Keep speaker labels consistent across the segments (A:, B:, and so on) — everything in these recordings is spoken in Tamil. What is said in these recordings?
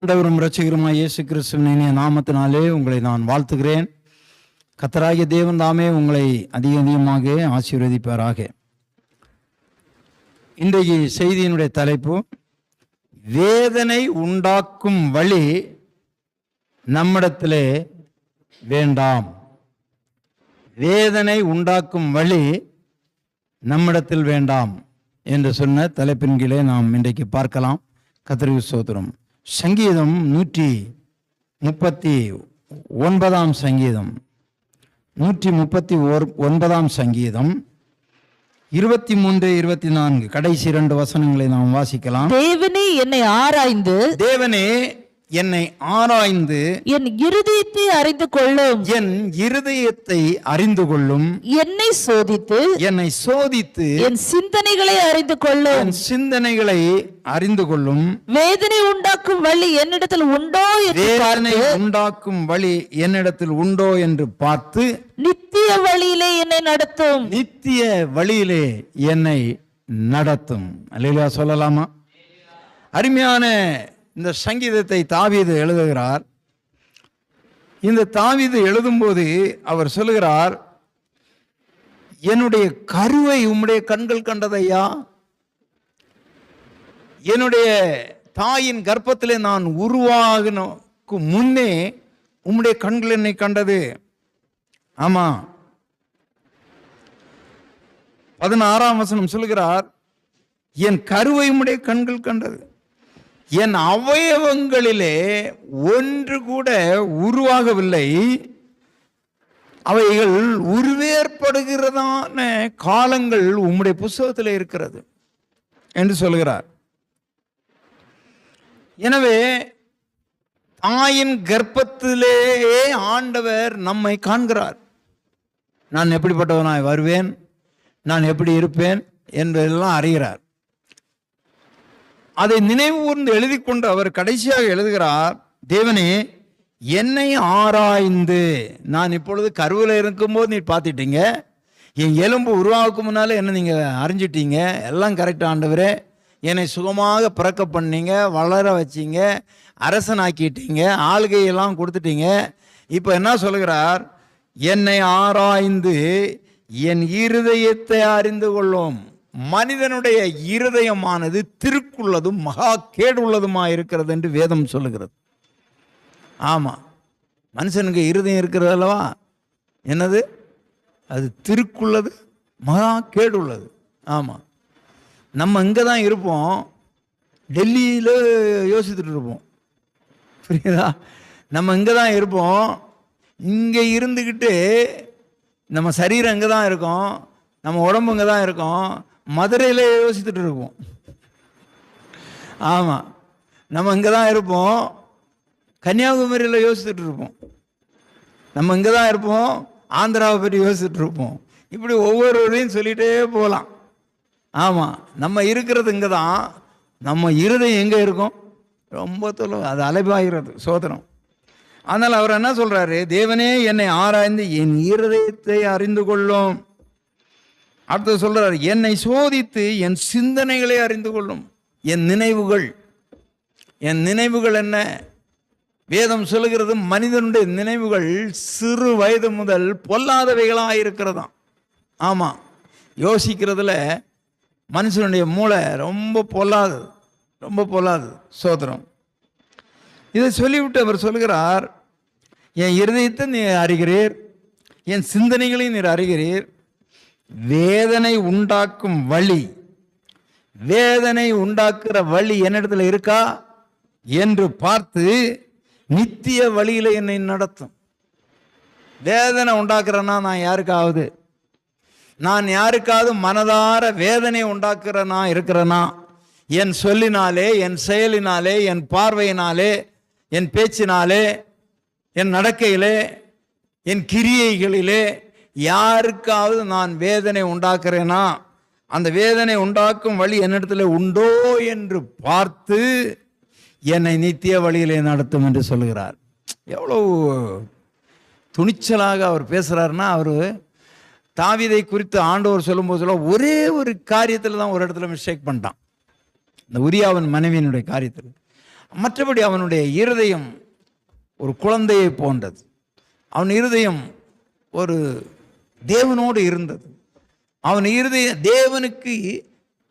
A: ஆண்டவரும் இரட்சகருமாய் இயேசு கிறிஸ்துவின் இனிய நாமத்தினாலே உங்களை நான் வாழ்த்துகிறேன். கர்த்தராகிய தேவன் தாமே உங்களை அதிகமாக ஆசீர்வதிப்பாராக. இன்றைய செய்தியினுடைய தலைப்பு, வேதனை உண்டாக்கும் வழி நம்மிடத்திலே வேண்டாம். வேதனை உண்டாக்கும் வழி நம்மிடத்தில் வேண்டாம் என்று சொன்ன தலைப்பின் கீழே நாம் இன்றைக்கு பார்க்கலாம். கர்த்தருக்கு ஸ்தோத்திரம். சங்கீதம் 139 சங்கீதம் 139 சங்கீதம் 23, 24 கடைசி 2 வசனங்களை நாம் வாசிக்கலாம்.
B: தேவனே என்னை ஆராய்ந்து என் இருதயத்தை அறிந்து கொள்ளும். என்னை சோதித்து என் சிந்தனைகளை அறிந்து கொள்ளும். வேதனை உண்டாக்கும் வழி என்னிடத்தில் உண்டோ என்று பார்த்து நித்திய வழியிலே என்னை நடத்தும். அல்லேலூயா சொல்லலாமா? அருமையான இந்த சங்கீதத்தை தாவீது எழுதுகிறார். இந்த தாவீது எழுதும்போது அவர் சொல்லுகிறார், என்னுடைய கருவை உம்முடைய கண்கள் கண்டதையா, என்னுடைய தாயின் கர்ப்பத்திலே நான் உருவாகினக்கு முன்னே உம்முடைய கண்கள் என்னை கண்டது. ஆமா, 16ஆம் வசனம் சொல்லுகிறார், என் கருவை உம்முடைய கண்கள் கண்டது, என் அவயவங்களிலே ஒன்று கூட உருவாகவில்லை, அவைகள் உருவேற்படுகிறதான காலங்கள் உம்முடைய புத்தகத்தில் இருக்கிறது என்று சொல்கிறார். எனவே தாயின் கர்ப்பத்திலேயே ஆண்டவர் நம்மை காண்கிறார். நான் எப்படிப்பட்டவனாய் வருவேன், நான் எப்படி இருப்பேன் என்பதெல்லாம் அறிகிறார். அதை நினைவு கூர்ந்து எழுதி கொண்டு அவர் கடைசியாக எழுதுகிறார், தேவனே என்னை ஆராய்ந்து, நான் இப்பொழுது கருவில் இருக்கும்போது நீ பார்த்துட்டீங்க, என் எலும்பு உருவாக்கும் முன்னாலே என்ன நீங்கள் அறிஞ்சிட்டீங்க, எல்லாம் கரெக்டாக ஆண்டவரே, என்னை சுகமாக பிறக்க பண்ணீங்க, வளர வச்சிங்க, அரசனாக்கிட்டீங்க, ஆளுகையெல்லாம் கொடுத்துட்டீங்க. இப்போ என்ன சொல்கிறார், என்னை ஆராய்ந்து என் இருதயத்தை அறிந்து கொள்ளும். மனிதனுடைய இருதயமானது திருக்குள்ளதும் மகா கேடுள்ளதுமா இருக்கிறது என்று வேதம் சொல்லுகிறது. ஆமா, மனுஷனுக்கு இருதயம் இருக்கிறது அல்லவா, என்னது அது திருக்குள்ளது மகா கேடுள்ளது. ஆமா, நம்ம இங்கே தான் இருப்போம், டெல்லியில் யோசித்துட்டு இருப்போம், புரியுதா? நம்ம இங்கே தான் இருப்போம், இங்கே இருந்துக்கிட்டு நம்ம சரீரம் இங்கே தான் இருக்கும், நம்ம உடம்பு இங்கே தான் இருக்கும், மதுரையில் யோசித்துட்டு இருப்போம். ஆமாம், நம்ம இங்கே தான் இருப்போம், கன்னியாகுமரியில் யோசித்துட்டு இருப்போம், நம்ம இங்கே தான் இருப்போம், ஆந்திராவை பற்றி யோசிச்சுட்டு இருப்போம். இப்படி ஒவ்வொருவரையும் சொல்லிகிட்டே போகலாம். ஆமாம், நம்ம இருக்கிறது இங்கே தான், நம்ம இருதயம் எங்கே இருக்கும், ரொம்ப தொலைவு, அது அலைபாகிறது சோதனம். அதனால் அவர் என்ன சொல்கிறாரு, தேவனே என்னை ஆராய்ந்து என் இருதயத்தை அறிந்து கொள்ளும். அடுத்து சொல்றாரு, என்னை சோதித்து என் சிந்தனைகளை அறிந்து கொள்ளும். என் நினைவுகள் என்ன? வேதம் சொல்லுகிறது, மனிதனுடைய நினைவுகள் சிறு வயது முதல் பொல்லாதவைகளாக இருக்கிறதாம். ஆமாம், யோசிக்கிறதுல மனுஷனுடைய மூளை ரொம்ப பொல்லாது சோதரம். இதை சொல்லிவிட்டு அவர் சொல்கிறார், என் இருதயத்தை நீர் அறிகிறீர், என் சிந்தனைகளையும் நீர் அறிகிறீர். வேதனை உண்டாக்கும் வழி, வேதனை உண்டாக்குற வழி என்னிடத்துல இருக்கா என்று பார்த்து நித்திய வழியில என்னை நடத்தும். வேதனை உண்டாக்குறேன்னா நான் யாருக்காவது மனதார வேதனை உண்டாக்குறனா இருக்கிறேனா, என் சொல்லினாலே, என் செயலினாலே, என் பார்வையினாலே, என் பேச்சினாலே, என் நடக்கையிலே, என் கிரியைகளிலே யாருக்காவது நான் வேதனை உண்டாக்குறேனா, அந்த வேதனை உண்டாக்கும் வழி என்னிடத்துல உண்டோ என்று பார்த்து என்னை நித்திய வழியிலே நடத்தும் என்று சொல்லுகிறார். எவ்வளவு துணிச்சலாக அவர் பேசுகிறாருன்னா, அவர் தாவீதை குறித்து ஆண்டவர் சொல்லும்போது ஒரே ஒரு காரியத்தில் தான் ஒரு இடத்துல மிஸ்டேக் பண்ணிட்டான், இந்த உரியாவின் மனைவியினுடைய காரியத்தில். மற்றபடி அவனுடைய இருதயம் ஒரு குழந்தையை போன்றது. அவன் இருதயம் ஒரு தேவனோடு இருந்தது. அவன்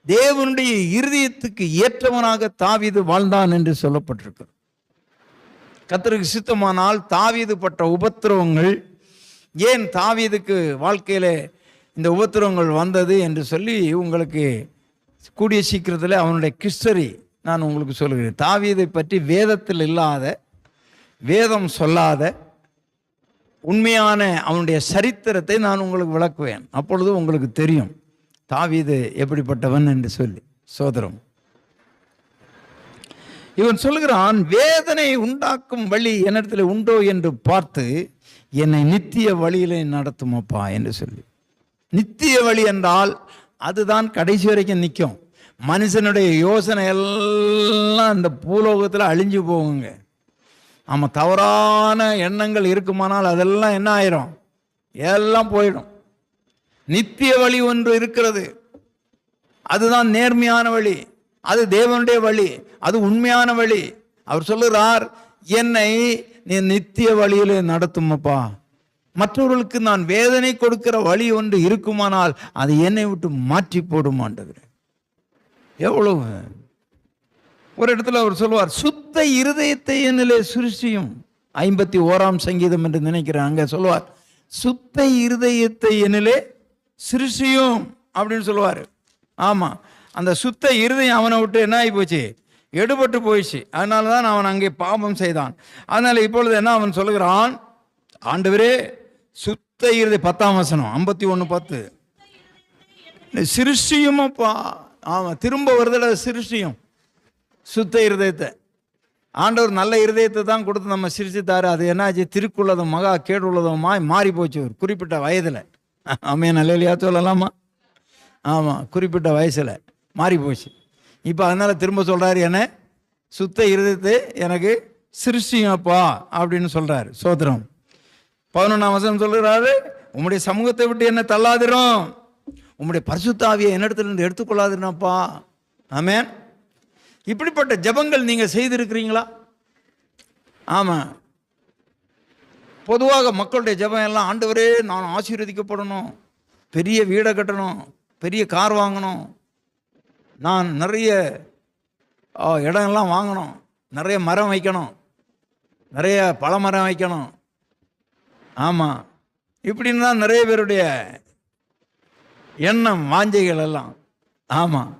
B: தேவனுடைய இருதயத்துக்கு ஏற்றவனாக தாவீது வாழ்ந்தான் என்று சொல்லப்பட்டிருக்கிறது. கர்த்தருக்கு சித்தமானால் தாவீது பட்ட உபத்திரவங்கள், ஏன் தாவீதுக்கு வாழ்க்கையில இந்த உபத்திரவங்கள் வந்தது என்று சொல்லி உங்களுக்கு கூடிய சீக்கிரத்தில் அவனுடைய ஹிஸ்டரி நான் உங்களுக்கு சொல்லுகிறேன். தாவீதை பற்றி வேதத்தில் இல்லாத, வேதம் சொல்லாத உண்மையான அவனுடைய சரித்திரத்தை நான் உங்களுக்கு விளக்குவேன். அப்பொழுது உங்களுக்கு தெரியும் தாவீது எப்படிப்பட்டவன் என்று சொல்லி. சோதரம், இவன் சொல்லுகிறான், வேதனை உண்டாக்கும் வழி என்னிடத்தில் உண்டோ என்று பார்த்து என்னை நித்திய வழியிலே நடத்துமப்பா என்று சொல்லி. நித்திய வழி என்றால் அதுதான் கடைசி வரைக்கும் நிற்கும். மனுஷனுடைய யோசனை எல்லாம் இந்த பூலோகத்தில் அழிஞ்சு போகுங்க. ஆமாம், தவறான எண்ணங்கள் இருக்குமானால் அதெல்லாம் என்ன ஆயிரும்? எல்லாம் போயிடும். நித்திய வழி ஒன்று இருக்கிறது, அதுதான் நேர்மையான வழி, அது தேவனுடைய வழி, அது உண்மையான வழி. அவர் சொல்லுகிறார், என்னை நீ நித்திய வழியிலே நடத்துமப்பா. மற்றவர்களுக்கு நான் வேதனை கொடுக்கிற வழி ஒன்று இருக்குமானால் அது என்னை விட்டு மாற்றி போடும் ஆண்டவரே. எவ்வளவு ஒரு இடத்துல அவர் சொல்லுவார், சுத்த இருதயத்தை என்னிலே சிருஷ்டியும். 51ஆம் சங்கீதம் என்று நினைக்கிறேன். அங்கே சொல்லுவார், சுத்த இருதயத்தை என்னிலே சிருஷ்டியும் அப்படின்னு சொல்லுவார். ஆமாம், அந்த சுத்த இருதயம் அவனை விட்டு என்ன ஆகி போச்சு? எடுபட்டு போயிடுச்சு. அதனால தான் அவன் அங்கே பாவம் செய்தான். அதனால இப்பொழுது என்ன அவன் சொல்லுகிறான், ஆண்டவரே சுத்த இருதயம், 10ஆம் வசனம் 51:10, சிருஷ்டியுமப்பா. ஆமாம், திரும்ப வருதல சிருஷ்டியும். சுத்த இருதயத்தை ஆண்டவர் நல்ல இருதயத்தை தான் கொடுத்து நம்ம சிரிச்சுத்தாரு. அது என்னாச்சு? திருக்குள்ளதும் மகா கேடுள்ளதுமா மாறி போச்சு ஒரு குறிப்பிட்ட வயதில். ஆமாம், நல்ல சொல்லலாமா? ஆமாம், குறிப்பிட்ட வயசில் மாறி போச்சு. இப்போ அதனால் திரும்ப சொல்கிறாரு, என்ன சுத்த இருதயத்தை எனக்கு சிருஷ்டியப்பா அப்படின்னு சொல்கிறாரு. சோத்திரம். 11ஆம் வசனம் சொல்கிறாரு, உம்முடைய சமூகத்தை விட்டு என்ன தள்ளாதிரும், உம்முடைய பரிசுத்த ஆவியை என்னிடத்திலிருந்து எடுத்துக்கொள்ளாதிருப்பா. ஆமென். இப்படிப்பட்ட ஜெபங்கள் நீங்கள் செய்திருக்கிறீங்களா? ஆமாம், பொதுவாக மக்களுடைய ஜெபம் எல்லாம், ஆண்டவரே நான் ஆசீர்வதிக்கப்படணும், பெரிய வீடை கட்டணும், பெரிய கார் வாங்கணும், நான் நிறைய இடம்லாம் வாங்கணும், நிறைய மரம் வைக்கணும், நிறைய பழமரம் வைக்கணும். ஆமாம், இப்படின்னு தான் நிறைய பேருடைய எண்ணம், வாஞ்சைகள் எல்லாம். ஆமாம்,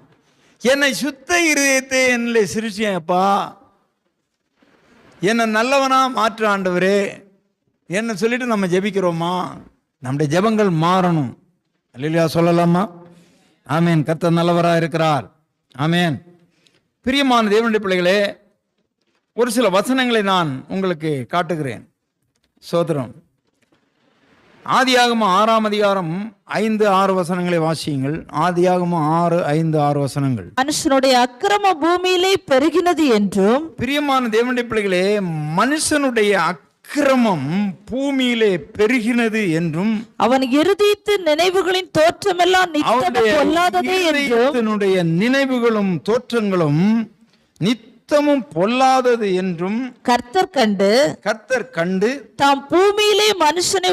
B: என்னை சுத்த இருதயத்தை என்னிலே சிருஷ்டியப்பா, என்னை நல்லவனா மாற்று ஆண்டவரே என்ன சொல்லிட்டு நம்ம ஜெபிக்கிறோமா? நம்முடைய ஜெபங்கள் மாறணும். அல்லேலூயா சொல்லலாமா? ஆமேன். கர்த்தர் நல்லவராக இருக்கிறார். ஆமேன். பிரியமான தேவனுடைய பிள்ளைகளே, ஒரு சில வசனங்களை நான் உங்களுக்கு காட்டுகிறேன். சோதரம். ஆதியாகமம் 6ஆம் அதிகாரம் 5-6 வசனங்களை வாசியுங்கள். ஆதியாகமம் 6:5-6 வசனங்கள்.
C: மனுஷனுடைய அக்கிரம பூமியிலே பெருகினது என்றும்.
B: பிரியமான தேவனுடைய பிள்ளைகளே, மனுஷனுடைய அக்கிரமம் பூமியிலே பெருகினது என்றும்,
C: அவன் இருதயத்து நினைவுகளின் தோற்றமெல்லாம் நித்தமும் பொல்லாததே என்றும்,
B: நினைவுகளும் தோற்றங்களும் நித்தமும் பொல்லாதது என்றும்
C: கர்த்தர் கண்டு தாம் பூமியிலே மனுஷனை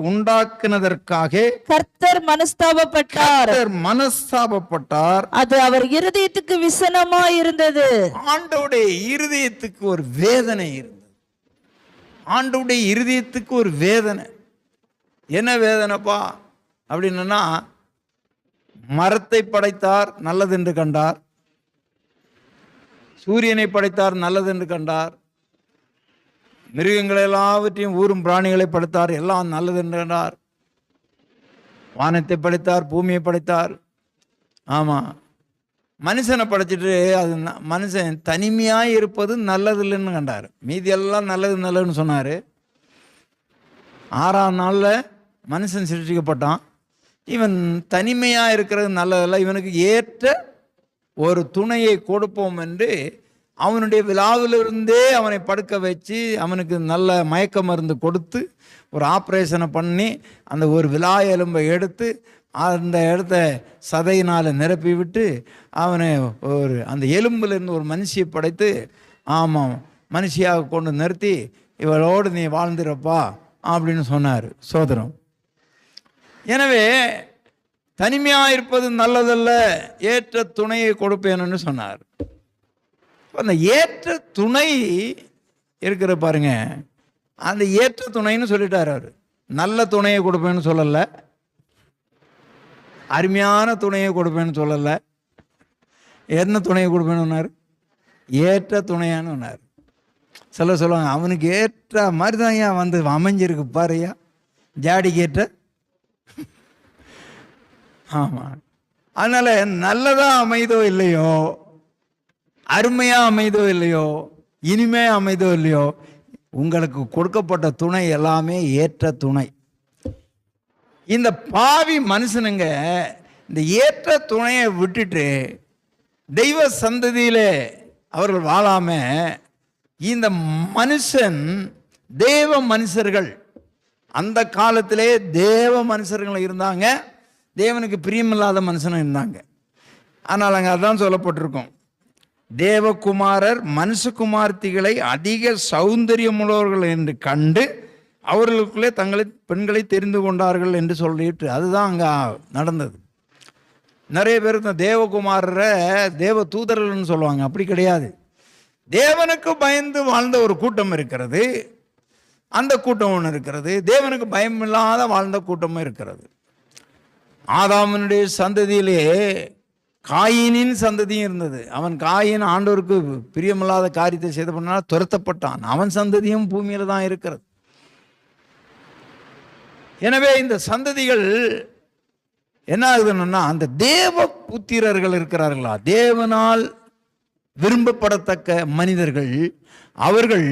C: உண்டாக்கினதற்காக கர்த்தர் மனஸ்தாபப்பட்டார். அது அவர் இருதயத்துக்கு விசனமாய் இருந்தது.
B: ஆண்டவருடைய இருதயத்துக்கு ஒரு வேதனை இருந்தது. ஆண்டவருடைய இருதயத்துக்கு ஒரு வேதனை. என்ன வேதனைப்பா அப்படின்னா, மரத்தை படைத்தார், நல்லதென்று கண்டார். சூரியனை படைத்தார், நல்லதென்று கண்டார். மிருகங்களை எல்லாவற்றையும், ஊரும் பிராணிகளை படைத்தார், எல்லாம் நல்லதென்று கண்டார். வானத்தை படைத்தார், பூமியை படைத்தார். ஆமாம், மனுஷனை படைச்சிட்டு அது மனுஷன் தனிமையாக இருப்பது நல்லது இல்லைன்னு கண்டார். மீதி எல்லாம் நல்லதுன்னு சொன்னார். 6ஆம் நாளில் மனுஷன் சிருஷ்டிக்கப்பட்டான். இவன் தனிமையாக இருக்கிறது நல்லதில்லை, இவனுக்கு ஏற்ற ஒரு துணையை கொடுப்போம் என்று அவனுடைய விழாவிலிருந்தே அவனை படுக்க வச்சு அவனுக்கு நல்ல மயக்க மருந்து கொடுத்து ஒரு ஆப்ரேஷனை பண்ணி அந்த ஒரு விழா எலும்பை எடுத்து அந்த இடத்த சதையினால் நிரப்பி விட்டு அவனை அந்த எலும்புலேருந்து ஒரு மனுஷியை படைத்து, ஆமாம், மனுஷியாக கொண்டு நிறுத்தி இவளோடு நீ வாழ்ந்துறப்பா அப்படின்னு சொன்னார். சோதரம். எனவே தனிமையாக இருப்பது நல்லதல்ல, ஏற்ற துணையை கொடுப்பேன்னு சொன்னார். அந்த ஏற்ற துணை இருக்கிற பாருங்க, அந்த ஏற்ற துணைன்னு சொல்லிட்டார் அவர். நல்ல துணையை கொடுப்பேன்னு சொல்லலை, அருமையான துணையை கொடுப்பேன்னு சொல்லலை. என்ன துணையை கொடுப்பேன்னு ஏற்ற துணையான்னு சொன்னார். சொல்லுவாங்க, அவனுக்கு ஏற்ற மாதிரி தான் ஐயா வந்து அமைஞ்சிருக்கு பாருயா, ஜாடிக்கு ஏற்ற. ஆமாம். அதனால நல்லதா அமைதோ இல்லையோ, அருமையா அமைதோ இல்லையோ, இனிமே அமைதோ இல்லையோ, உங்களுக்கு கொடுக்கப்பட்ட துணை எல்லாமே ஏற்ற துணை. இந்த பாவி மனுஷனுங்க இந்த ஏற்ற துணையை விட்டுட்டு தெய்வ சந்ததியிலே அவர்கள் வாழாம, இந்த மனுஷன் தேவ மனுஷர்கள், அந்த காலத்திலே தேவ மனுஷர்கள் இருந்தாங்க, தேவனுக்கு பிரியமில்லாத மனுஷனும் இருந்தாங்க. ஆனால் அங்கே அதான் சொல்லப்பட்டிருக்கும், தேவகுமாரர் மனுஷகுமார்த்திகளை அதிக சௌந்தரியமுள்ளவர்கள் என்று கண்டு அவர்களுக்குள்ளே பெண்களை தெரிந்து கொண்டார்கள் என்று சொல்லிட்டு, அதுதான் அங்கே நடந்தது. நிறைய பேர் இந்த தேவகுமாரரை தேவ தூதர்கள்னு சொல்லுவாங்க. அப்படி கிடையாது. தேவனுக்கு பயந்து வாழ்ந்த ஒரு கூட்டம் இருக்கிறது, அந்த கூட்டம் ஒன்று இருக்கிறது. தேவனுக்கு பயமில்லாத வாழ்ந்த கூட்டமும் இருக்கிறது. ஆதாமனுடைய சந்ததியிலே காயினின் சந்ததியும் இருந்தது. அவன் காயின் ஆண்டவருக்கு பிரியமில்லாத காரியத்தை செய்த பண்ணால் துரத்தப்பட்டான். அவன் சந்ததியும் பூமியில தான் இருக்கிறது. எனவே இந்த சந்ததிகள் என்ன ஆகுதுன்னா, அந்த தேவ புத்திரர்கள் இருக்கிறார்களா, தேவனால் விரும்பப்படத்தக்க மனிதர்கள், அவர்கள்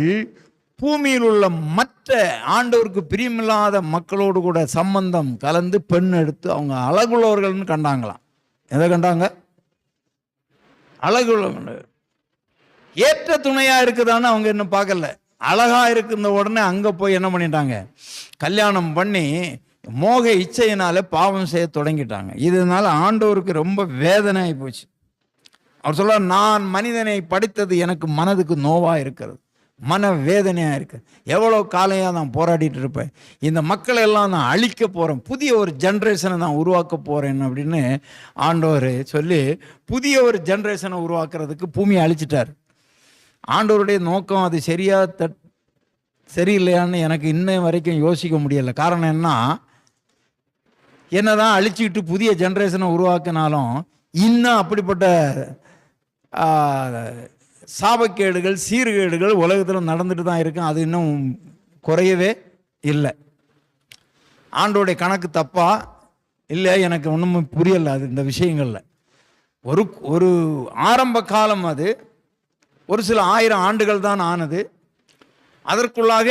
B: பூமியில் உள்ள மற்ற ஆண்டவருக்கு பிரியமில்லாத மக்களோடு கூட சம்பந்தம் கலந்து பெண் எடுத்து அவங்க அழகுள்ளவர்கள்னு கண்டாங்களாம். எதை கண்டாங்க? அழகுள்ள. ஏற்ற துணையா இருக்குதான்னு அவங்க இன்னும் பார்க்கல. அழகா இருக்குந்த உடனே அங்க போய் என்ன பண்ணிட்டாங்க, கல்யாணம் பண்ணி மோக இச்சையினால பாவம் செய்ய தொடங்கிட்டாங்க. இதனால ஆண்டவருக்கு ரொம்ப வேதனை ஆகி போச்சு. அவர் சொல்ல, நான் மனிதனை படைத்தது எனக்கு மனதுக்கு நோவா இருக்கிறது, மன வேதனையா இருக்கு. எவ்வளோ காலையா நான் போராடிட்டு இருப்பேன், இந்த மக்களை எல்லாம் நான் அழிக்க போறேன், புதிய ஒரு ஜென்ரேஷனை நான் உருவாக்க போறேன் அப்படின்னு ஆண்டவர் சொல்லி புதிய ஒரு ஜென்ரேஷனை உருவாக்குறதுக்கு பூமியை அழிச்சிட்டார். ஆண்டவருடைய நோக்கம் அது சரியில்லையான்னு எனக்கு இன்ன வரைக்கும் யோசிக்க முடியல. காரணம் என்னதான் அழிச்சுக்கிட்டு புதிய ஜென்ரேஷனை உருவாக்கினாலும் இன்னும் அப்படிப்பட்ட சாபக்கேடுகள் சீர்கேடுகள் உலகத்தில் நடந்துட்டு தான் இருக்கு. அது இன்னும் குறையவே இல்லை. ஆண்டோடைய கணக்கு தப்பா இல்லை, எனக்கு ஒன்றும் புரியலை அது. இந்த விஷயங்களில் ஒரு ஆரம்ப காலம், அது ஒரு சில 1000 ஆண்டுகள் தான் ஆனது. அதற்குள்ளாக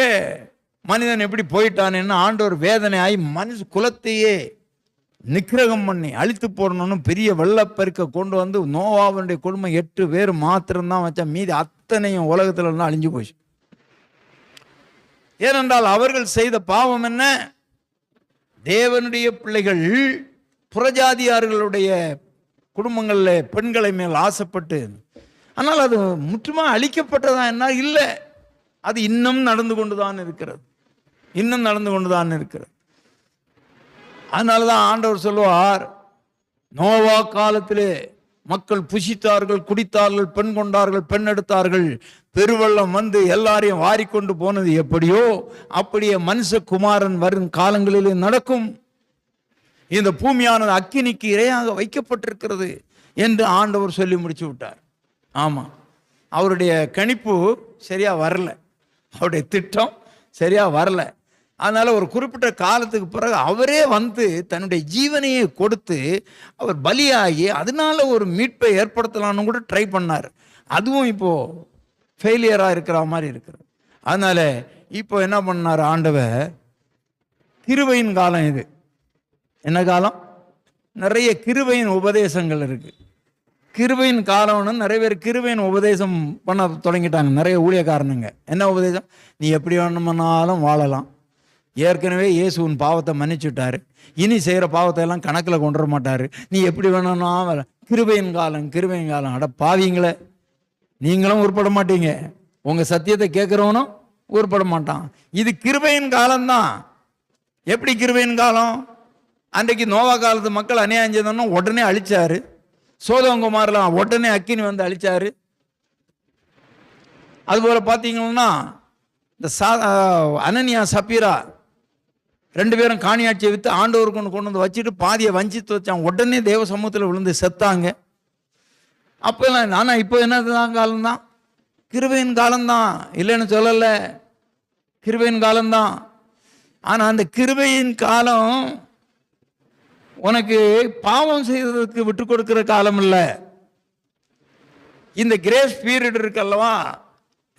B: மனிதன் எப்படி போயிட்டானேன்னு ஆண்டவர் வேதனையாகி மனுஷ குலத்தையே நிக்கிரகம் பண்ணி அழித்து போடணும்னு பெரிய வெள்ளப்பெருக்க கொண்டு வந்து நோவாவுடைய குடும்பம் 8 பேர் மாத்திரம்தான் வச்சா, மீதி அத்தனையும் உலகத்துல இருந்து அழிஞ்சு போச்சு. ஏனென்றால் அவர்கள் செய்த பாவம் என்ன? தேவனுடைய பிள்ளைகள் புறஜாதியார்களுடைய குடும்பங்களில் பெண்களை மேல் ஆசைப்பட்டு, ஆனால் அது முற்றுமா அழிக்கப்பட்டதா என்ன? இல்லை, அது இன்னும் நடந்து கொண்டுதான் இருக்கிறது, இன்னும் நடந்து கொண்டுதான் இருக்கிறது. அதனாலதான் ஆண்டவர் சொல்லுவார், நோவா காலத்திலே மக்கள் புசித்தார்கள், குடித்தார்கள், பெண் கொண்டார்கள், பெண் எடுத்தார்கள், பெருவெள்ளம் வந்து எல்லாரையும் வாரிக்கொண்டு போனது எப்படியோ அப்படியே மனுஷகுமாரன் வரும் காலங்களிலே நடக்கும். இந்த பூமியானது அக்கினிக்கு இரையாக வைக்கப்பட்டிருக்கிறது என்று ஆண்டவர் சொல்லி முடிச்சு விட்டார். ஆமா, அவருடைய கணிப்பு சரியா வரல, அவருடைய திட்டம் சரியா வரல. அதனால ஒரு குறிப்பிட்ட காலத்துக்கு பிறகு அவரே வந்து தன்னுடைய ஜீவனையை கொடுத்து அவர் பலியாகி அதனால ஒரு மீட்பை ஏற்படுத்தலான்னு கூட ட்ரை பண்ணார். அதுவும் இப்போ ஃபெயிலியரா இருக்கிற மாதிரி இருக்கிறது. அதனால இப்போ என்ன பண்ணார் ஆண்டவர்? கிருபையின் காலம் இது. என்ன காலம்? நிறைய கிருபையின் உபதேசங்கள் இருக்கு. கிருபையின் காலம்னு நிறைய பேர் கிருபையின் உபதேசம் பண்ண தொடங்கிட்டாங்க. நிறைய ஊழியக்காரனுங்க என்ன உபதேசம்? நீ எப்படி வேணுமானாலும் வாழலாம், ஏற்கனவே இயேசு உன் பாவத்தை மன்னிச்சுட்டாரு, இனி செய்கிற பாவத்தை எல்லாம் கணக்கில் கொண்டு வர மாட்டார், நீ எப்படி வேணும்னா கிருபையின் காலம் கிருபையின் காலம். அட பாவீங்களே, நீங்களும் உருப்பட மாட்டீங்க, உங்கள் சத்தியத்தை கேட்குறவனும் உருப்பட மாட்டான். இது கிருபையின் காலம்தான். எப்படி கிருபையின் காலம்? அன்றைக்கு நோவா காலத்து மக்கள் அநியாயம் செய்தோன்னா உடனே அழிச்சாரு. சோதோம் குமாரெலாம் உடனே அக்கினி வந்து அழிச்சாரு. அதுபோல் பார்த்தீங்கன்னா இந்த அனனியா சப்பீரா 2 பேரும் காணியாட்சியை விற்று ஆண்டவருக்கு கொண்டு வந்து வச்சுட்டு பாதியை வஞ்சித்து வச்சான். உடனே தேவ சமூகத்தில் விழுந்து செத்தாங்க. அப்போல்லாம் நானா இப்போ என்னதான் காலம்தான்? கிருபையின் காலம்தான், இல்லைன்னு சொல்லலை, கிருபையின் காலம்தான். ஆனால் அந்த கிருபையின் காலம் உனக்கு பாவம் செய்வதற்கு விட்டு கொடுக்கிற காலம் இல்லை. இந்த கிரேஸ் பீரியட் இருக்கல்லவா,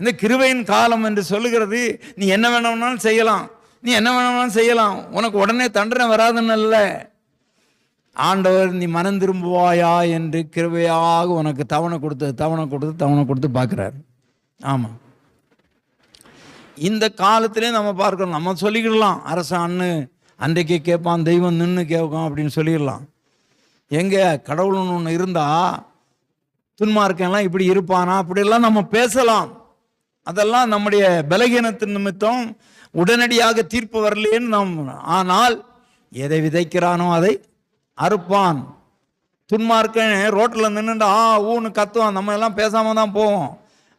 B: இந்த கிருபையின் காலம் என்று சொல்லுகிறது, நீ என்ன வேணும்னாலும் செய்யலாம், நீ என்ன வேணும்னாலும் செய்யலாம், உனக்கு உடனே தண்டனை வராதுன்னு இல்லை. ஆண்டவர் நீ மனம் திரும்புவாயா என்று கிருபையாக உனக்கு தவணை கொடுத்து பார்க்குறாரு. ஆமாம், இந்த காலத்திலே நம்ம பார்க்கணும். நம்ம சொல்லிக்கிடலாம், அரசான்னு அன்றைக்கே கேட்பான், தெய்வம் நின்று கேட்கும் அப்படின்னு சொல்லிடலாம். எங்கே கடவுள்னு ஒன்று இருந்தால் துன்மார்க்கெல்லாம் இப்படி இருப்பானா அப்படிலாம் நம்ம பேசலாம். அதெல்லாம் நம்முடைய பலகீனத்தின் நிமித்தம் உடனடியாக தீர்ப்பு வரலேன்னு நாம். ஆனால் எதை விதைக்கிறானோ அதை அறுப்பான். துன்மார்க்கன் ரோட்டில் நின்றுட்டு ஊன்னு கத்துவான், நம்ம எல்லாம் பேசாமல் தான் போவோம்.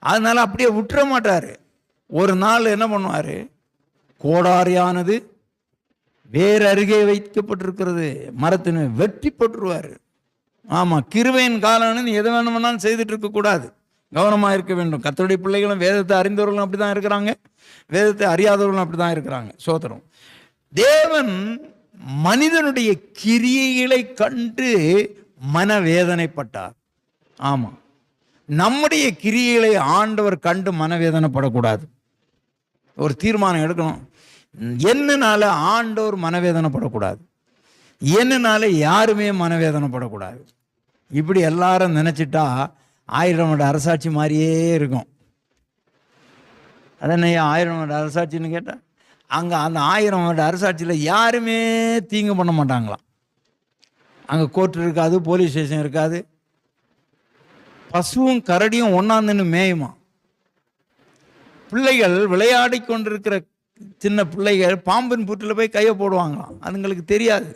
B: அதனால அப்படியே விட்டுற மாட்டார். ஒரு நாள் என்ன பண்ணுவார், கோடாரியானது வேறு அருகே வைக்கப்பட்டிருக்கிறது, மரத்தின் வெட்டி போட்டுருவார். ஆமாம், கிருபையின் காலம்னு நீ எதை வேணும்னாலும் செய்துட்டு இருக்கக்கூடாது, கவனமாக இருக்க வேண்டும். கர்த்தருடைய பிள்ளைகளும் வேதத்தை அறிந்தவர்களும் அப்படி தான் இருக்கிறாங்க, வேதத்தை அறியாதவர்களும் அப்படி தான் இருக்கிறாங்க. சோதரம், தேவன் மனிதனுடைய கிரியைகளை கண்டு மனவேதனைப்பட்டார். ஆமாம், நம்முடைய கிரியைகளை ஆண்டவர் கண்டு மனவேதனைப்படக்கூடாது. ஒரு தீர்மானம் எடுக்கணும். என்னனால ஆண்டவர் மனவேதனைப்படக்கூடாது, என்னனால யாருமே மனவேதனைப்படக்கூடாது. இப்படி எல்லாரும் நினச்சிட்டா 1000 வருட அரசாட்சி மாதிரியே இருக்கும். அதனை 1000 வருட அரசாட்சின்னு கேட்டால், அங்கே அந்த 1000 வருட அரசாட்சியில் யாருமே தீங்கு பண்ண மாட்டாங்களாம். அங்கே கோர்ட் இருக்காது, போலீஸ் ஸ்டேஷன் இருக்காது, பசுவும் கரடியும் ஒன்றாந்துன்னு மேயுமா. பிள்ளைகள் விளையாடி கொண்டிருக்கிற சின்ன பிள்ளைகள் பாம்பின் புற்றில் போய் கையை போடுவாங்களாம், அதுங்களுக்கு தெரியாது.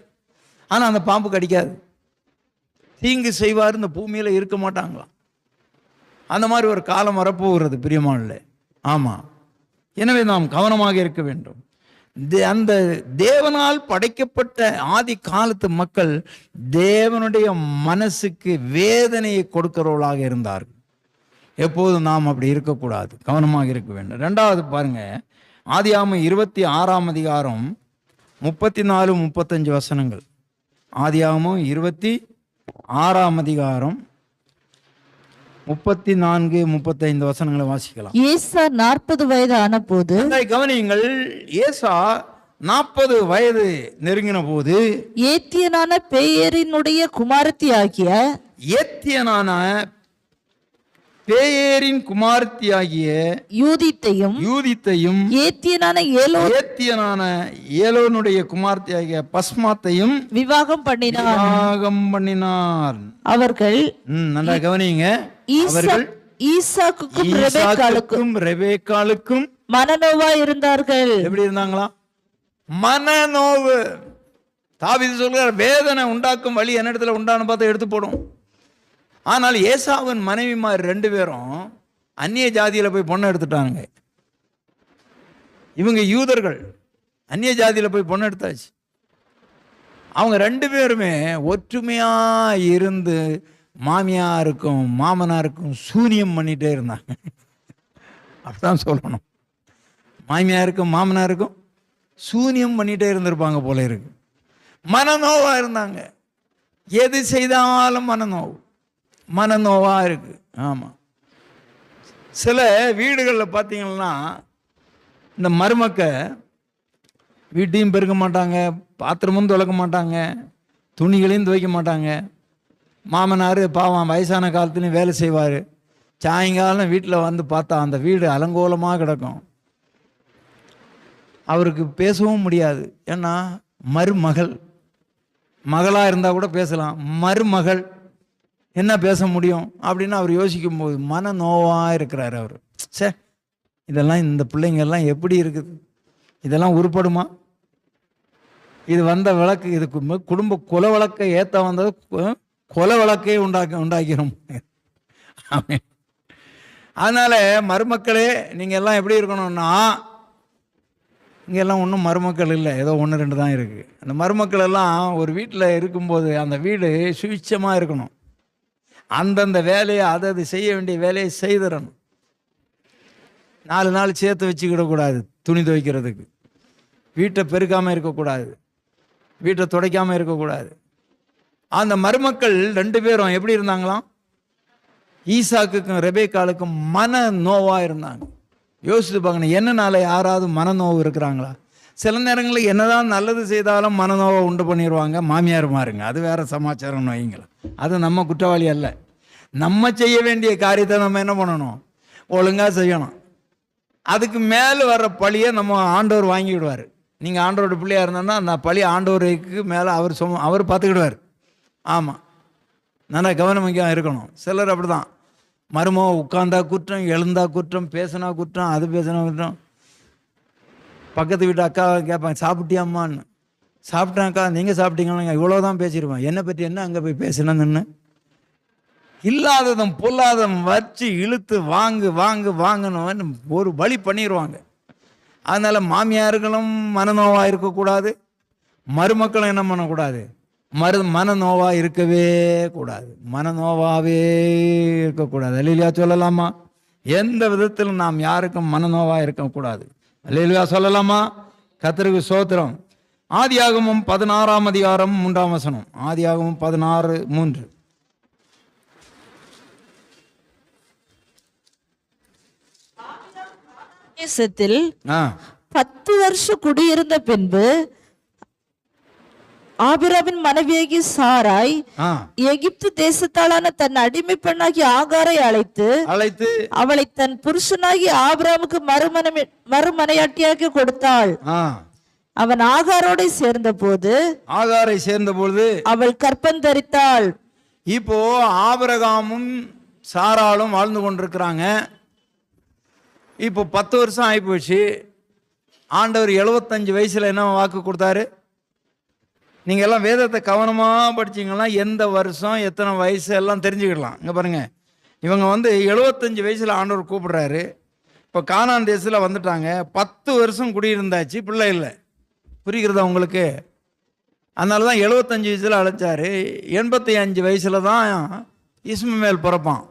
B: ஆனால் அந்த பாம்பு கடிக்காது. தீங்கு செய்வார் இந்த பூமியில் இருக்க மாட்டாங்களாம். அந்த மாதிரி ஒரு காலம் வரப்போகிறது பிரியமானே. ஆமாம், எனவே நாம் கவனமாக இருக்க வேண்டும். அந்த தேவனால் படைக்கப்பட்ட ஆதி காலத்து மக்கள் தேவனுடைய மனசுக்கு வேதனையை கொடுக்கிறவர்களாக இருந்தார்கள். எப்போதும் நாம் அப்படி இருக்கக்கூடாது, கவனமாக இருக்க வேண்டும். 2வது பாருங்க, ஆதியாகமம் 26ஆம் அதிகாரம் 34-35 வசனங்கள். ஆதியாகமம் 26ஆம் அதிகாரம் 34-35 வசனங்களை வாசிக்கலாம்.
C: ஏசா 40 வயது ஆன போது,
B: கவனியுங்கள், ஏசா 40 வயது நெருங்கின போது
C: ஏத்தியனான பேயரினுடைய குமாரத்தி ஆகிய
B: பேயேரின் குமாரத்தியாகிய யூதித்தையும்
C: ஏத்தியனான
B: ஏலோனுடைய குமாரத்தியாகிய பஸ்மாத்தையும்
C: விவாகம் பண்ணினார். அவர்கள்
B: நல்லா கவனிங்க, அவர்கள்
C: ஈசாக்குக்கும்
B: ரெபேக்காளுக்கும்
C: மனநோவா இருந்தார்கள்.
B: எப்படி இருந்தாங்களா? மனநோவு. தாவீது சொல்கிறார், வேதனை உண்டாக்கும் வழி என்னிடத்துல உண்டான்னு பார்த்து எடுத்து போடும். ஆனால் ஏசாவின் மனைவிமார் 2 பேரும் அந்நிய ஜாதியில் போய் பொண்ணை எடுத்துட்டாங்க. இவங்க யூதர்கள், அந்நிய ஜாதியில் போய் பொண்ணு எடுத்தாச்சு. அவங்க 2 பேருமே ஒற்றுமையா இருந்து மாமியாருக்கும் மாமனாருக்கும் சூனியம் பண்ணிட்டே இருந்தாங்க. அப்படிதான் சொல்லணும். மாமியாருக்கும் மாமனாருக்கும் சூனியம் பண்ணிட்டே இருந்திருப்பாங்க போல இருக்கு. மனநோவா இருந்தாங்க. எது செய்தாலும் மனநோவா இருக்கு. ஆமாம், சில வீடுகளில் பார்த்தீங்கன்னா இந்த மருமக்க வீட்டையும் பெருக்க மாட்டாங்க, பாத்திரமும் துலக்க மாட்டாங்க, துணிகளையும் துவைக்க மாட்டாங்க. மாமனார் பாவம் வயசான காலத்துலையும் வேலை செய்வார். சாயங்காலம் வீட்டில் வந்து பார்த்தா அந்த வீடு அலங்கோலமாக கிடக்கும். அவருக்கு பேசவும் முடியாது. ஏன்னா மருமகள், மகளாக இருந்தால் கூட பேசலாம், மருமகள் என்ன பேச முடியும் அப்படின்னு அவர் யோசிக்கும் போது மன நோவாக இருக்கிறார் அவர். சே, இதெல்லாம் இந்த பிள்ளைங்கெல்லாம் எப்படி இருக்குது, இதெல்லாம் உருப்படுமா, இது வந்த விளக்கு, இதுக்கு குடும்ப குல வழக்கை ஏற்ற வந்தது கொலை வழக்கே உண்டாக்கிறோம். அதனால மருமக்களே நீங்கள் எல்லாம் எப்படி இருக்கணும்னா, இங்கெல்லாம் ஒன்றும் மருமக்கள் இல்லை, ஏதோ 1-2 தான் இருக்குது. அந்த மருமக்கள் எல்லாம் ஒரு வீட்டில் இருக்கும்போது அந்த வீடு சுவிட்சமாக இருக்கணும். அந்தந்த வேலையை அது செய்ய வேண்டிய வேலையை செய்திடணும். 4 நாள் சேர்த்து வச்சுக்கிடக்கூடாது, துணி துவைக்கிறதுக்கு வீட்டை பெருக்காமல் இருக்கக்கூடாது, வீட்டை துடைக்காமல் இருக்கக்கூடாது. அந்த மருமக்கள் 2 பேரும் எப்படி இருந்தாங்களாம், ஈசாக்குக்கும் ரெபேக்காளுக்கும் மன நோவாக இருந்தாங்க. யோசித்து பார்க்கணும், என்னனால யாராவது மனநோவு இருக்கிறாங்களா? சில நேரங்களில் என்னதான் நல்லது செய்தாலும் மனநோவை உண்டு பண்ணிடுவாங்க மாமியார் மாறுங்க, அது வேற சமாச்சாரம்னு வைங்களா. அது நம்ம குற்றவாளி அல்ல. நம்ம செய்ய வேண்டிய காரியத்தை நம்ம என்ன பண்ணணும், ஒழுங்காக செய்யணும். அதுக்கு மேலே வர்ற பழியை நம்ம ஆண்டவர் வாங்கிவிடுவார். நீங்கள் ஆண்டவரோட பிள்ளையாக இருந்தோன்னா அந்த பழி ஆண்டவருக்கு மேலே அவர் பார்த்துக்கிடுவார். ஆமாம், நல்லா கவனமாக இருக்கணும். சிலர் அப்படி தான், மருமோ உட்கார்ந்தா குற்றம், எழுந்தா குற்றம், பேசினா குற்றம், அது பேசினா குற்றம். பக்கத்து வீட்டு அக்கா கேட்பாங்க, சாப்பிட்டியாம்மான்னு. சாப்பிட்டாக்கா, நீங்கள் சாப்பிட்டீங்களா, இவ்வளோதான் பேசிடுவேன். என்னை பற்றி என்ன அங்கே போய் பேசினேன்னு. இல்லாததும் பொல்லாததும் வச்சு இழுத்து வாங்கன்னு ஒரு வழி பண்ணிடுவாங்க. அதனால் மாமியார்களும் மனநோவாக இருக்கக்கூடாது, மருமக்களும் என்ன பண்ணக்கூடாது, மனநோவாக இருக்கவே கூடாது, மனநோவாகவே இருக்கக்கூடாது. அல்லேலூயா சொல்லலாமா? எந்த விதத்திலும் நாம் யாருக்கும் மனநோவாக இருக்கக்கூடாது. அல்லேலூயா சொல்லலாமா? கர்த்தருக்கு ஸ்தோத்திரம். ஆதியாகமம் 16ஆம் அதிகாரம் 3ஆம் வசனம். ஆதியாகமம் 16:3.
C: தேசத்தில் 10 வருஷம் குடியிருந்த பின்பு ஆபிரகாமின் மனைவியாகி சாராய் எகிப்து தேசத்தாளான தன் அடிமை பெண்ணாகி ஆகாரை அழைத்து அவளை தன் புருஷனாகி ஆபிரகாமுக்கு மறுமனையாட்டியாக்கி கொடுத்தாள். அவன் ஆகாரை சேர்ந்த போது அவள் கற்பந்தரித்தாள்.
B: இப்போ ஆபிரகாமும் சாராளும் வாழ்ந்து கொண்டிருக்கிறாங்க. இப்போ 10 வருஷம் ஆகி போச்சு. ஆண்டவர் 75 வயசுல என்ன வாக்கு கொடுத்தாரு? நீங்கள் எல்லாம் வேதத்தை கவனமாக படிச்சிங்கன்னா எந்த வருஷம் எத்தனை வயசு எல்லாம் தெரிஞ்சுக்கிடலாம். இங்கே பாருங்கள், இவங்க 75 வயசில் ஆண்டவர் கூப்பிடுறாரு. இப்போ கானான் தேசத்தில் வந்துட்டாங்க. 10 வருஷம் குடியிருந்தாச்சு, பிள்ளை இல்லை. புரிகிறதா உங்களுக்கு? அதனால தான் 75 வயசில் அழைச்சாரு. 85 வயசில் தான் இஸ்மவேல் பிறப்பான்.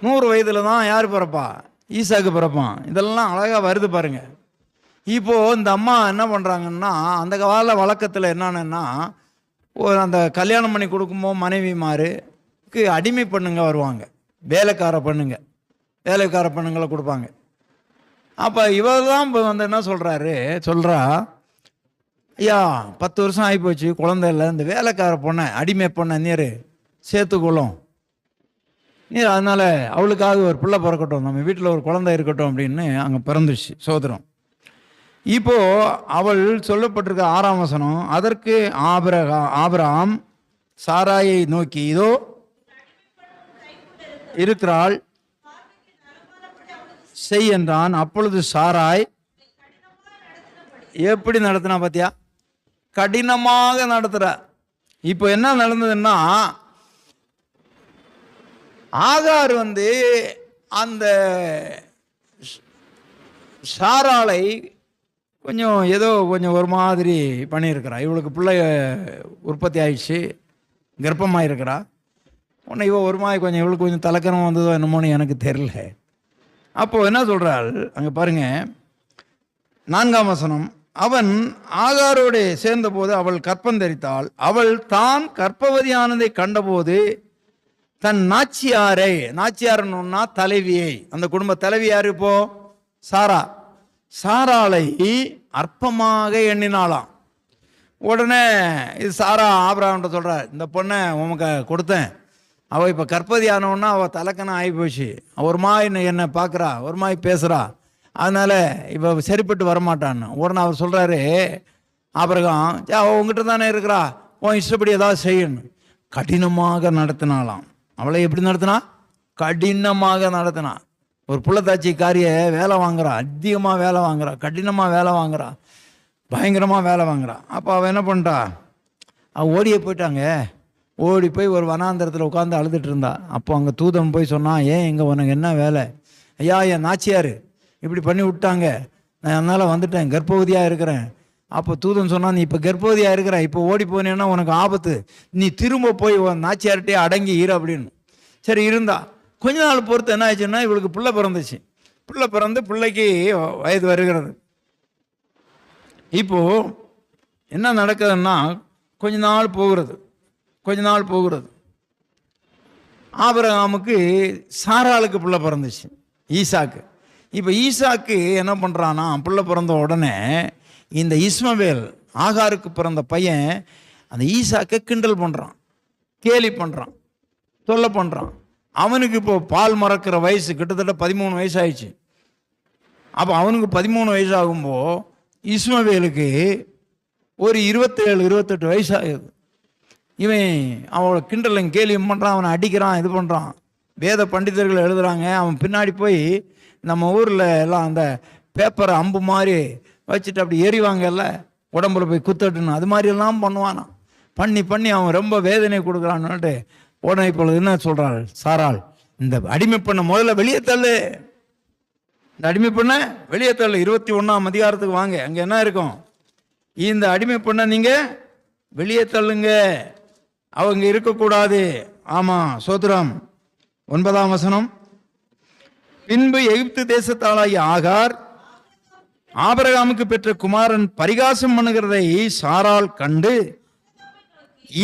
B: 100 வயதில் தான் யார் பிறப்பா? ஈசாக்கு பிறப்பான். இதெல்லாம் அழகாக வருது பாருங்க. இப்போது இந்த அம்மா என்ன பண்ணுறாங்கன்னா, அந்த கால வழக்கத்தில் என்னன்னா, அந்த கல்யாணம் பண்ணி கொடுக்கும்போது மனைவிமாருக்கு அடிமை பண்ணுங்க வருவாங்க, வேலைக்கார பண்ணுங்களை கொடுப்பாங்க. அப்போ இவர் தான் இப்போ என்ன சொல்கிறா, ஐயா 10 வருஷம் ஆகிப்போச்சு, குழந்தை இல்லை, இந்த வேலைக்கார பொண்ணை அடிமை பொண்ணை நீர் சேர்த்துக்கொள்ளும், நீர் அதனால் அவளுக்காக ஒரு பிள்ளை பிறக்கட்டும், நம்ம வீட்டில் ஒரு குழந்தை இருக்கட்டும் அப்படின்னு அங்கே பிறந்துச்சு. சோதரம். இப்போ அவள் சொல்லப்பட்டிருக்க 6ஆம் வசனம். அதற்கு ஆபிரகாம் சாராயை நோக்கி, இதோ இருக்கிறாள், செய் என்றான். அப்பொழுது சாராய் எப்படி நடத்தினா பார்த்தியா? கடினமாக நடத்துற. இப்போ என்ன நடந்ததுன்னா, ஆகார் அந்த சாராளை கொஞ்சம் ஒரு மாதிரி பண்ணியிருக்கிறா. இவளுக்கு பிள்ளை உற்பத்தி ஆயிடுச்சு, கர்ப்பமாக இருக்கிறா. உடனே ஒரு மாதிரி இவளுக்கு கொஞ்சம் தலக்கரம் வந்ததோ என்னமோன்னு எனக்கு தெரியல. அப்போது என்ன சொல்கிறாள் அங்கே பாருங்க, 4ஆம் வசனம். அவன் ஆகாரோடு சேர்ந்தபோது அவள் கற்பந்தரித்தாள். அவள் தான் கர்ப்பவதியானதை கண்டபோது தன் நாச்சியாரன்னா தலைவியை, அந்த குடும்ப தலைவி யாரு? இப்போ சாராளை அற்பமாக எண்ணினாளாம். உடனே இது சாரா ஆபிரகாம்கிட்ட சொல்கிறா, இந்த பொண்ணை உமக்கு கொடுத்தேன், அவள் இப்போ கற்பதி ஆனவன்னா அவள் தலக்கணம் ஆகி போச்சு, ஒரு மாதிரி என்னை பார்க்குறா, ஒரு மாதிரி பேசுகிறா, அதனால இப்போ சரிப்பட்டு வரமாட்டான்னு உடனே அவர் சொல்றாரு, ஆபிரகாம் உங்ககிட்ட தானே இருக்கிறா, உன் இஷ்டப்படி ஏதாவது செய்யணும். கடினமாக நடத்தினாலாம். அவளை எப்படி நடத்தினா? கடினமாக நடத்தினா. ஒரு புள்ளத்தாச்சிக்காரிய வேலை வாங்குறா, அதிகமாக வேலை வாங்குறா, கடினமாக வேலை வாங்குறா, பயங்கரமாக வேலை வாங்குறா. அப்போ அவள் என்ன பண்ணிட்டா, அவள் ஓடியே போயிட்டாங்க. ஓடி போய் ஒரு வனாந்தரத்தில் உட்காந்து அழுதுட்டு இருந்தா. அப்போ அங்கே தூதன் போய் சொன்னான், ஏன் இங்கே உனக்கு என்ன வேலை? ஐயா, என் நாச்சியார் இப்படி பண்ணி விட்டாங்க, நான் அதனால் வந்துட்டேன், கர்ப்பவதியாக இருக்கிறேன். அப்போ தூதன் சொன்னான், நீ இப்போ கர்ப்பவதியாக இருக்கிற, இப்போ ஓடி போனேன்னா உனக்கு ஆபத்து, நீ திரும்ப போய் உன் நாச்சியார்கிட்டே அடங்கி இரு அப்படின்னு. சரி இருந்தா. கொஞ்ச நாள் பொறுத்து என்ன ஆச்சுன்னா, இவளுக்கு பிள்ளை பிறந்துச்சு. பிள்ளை பிறந்து பிள்ளைக்கு வயது வருகிறது. இப்போ என்ன நடக்குதுன்னா, கொஞ்ச நாள் போகிறது. ஆபிரகாமுக்கு சாராளுக்கு பிள்ளை பிறந்துச்சு, ஈசாக்கு. இப்போ ஈசாக்கு என்ன பண்ணுறான்னா, பிள்ளை பிறந்த உடனே இந்த இஸ்மவேல் ஆகாருக்கு பிறந்த பையன் அந்த ஈசாக்கை கிண்டல் பண்ணுறான், கேலி பண்ணுறான், தொல்லை பண்ணுறான். அவனுக்கு இப்போ பால் மறக்கிற வயசு கிட்டத்தட்ட 13 வயசு ஆயிடுச்சு. அப்போ அவனுக்கு 13 வயசு ஆகும்போது இஸ்மவேலுக்கு ஒரு 27-28 வயசு ஆகுது. இவன் அவளை கிண்டலும் கேலியும் பண்ணுறான், அவனை அடிக்கிறான், இது பண்ணுறான். வேத பண்டிதர்கள் எழுதுகிறாங்க, அவன் பின்னாடி போய் நம்ம ஊரில் எல்லாம் அந்த பேப்பரை அம்பு மாதிரி வச்சுட்டு அப்படி எறிவாங்கல்ல, உடம்புல போய் குத்தட்டுன்னு, அது மாதிரி எல்லாம் பண்ணுவானா. பண்ணி அவன் ரொம்ப வேதனை கொடுக்குறான்னுட்டு உடனே இப்பொழுது என்ன சொல்கிறாள் சாராள், இந்த அடிமை பண்ண முதல்ல வெளியே தள்ளு, இந்த அடிமை பண்ண வெளியே தள்ளு. 21ஆம் அதிகாரத்துக்கு வாங்க, அங்கே என்ன இருக்கும், இந்த அடிமை பண்ண நீங்கள் வெளியே தள்ளுங்க, அவங்க இருக்கக்கூடாது. ஆமாம், சோத்திரம். 9ஆம் வசனம். பின்பு எகிப்து தேசத்தாளாகிய ஆகார் ஆபிரகாமுக்கு பெற்ற குமாரன் பரிகாசம் பண்ணுகிறதை சாராள் கண்டு,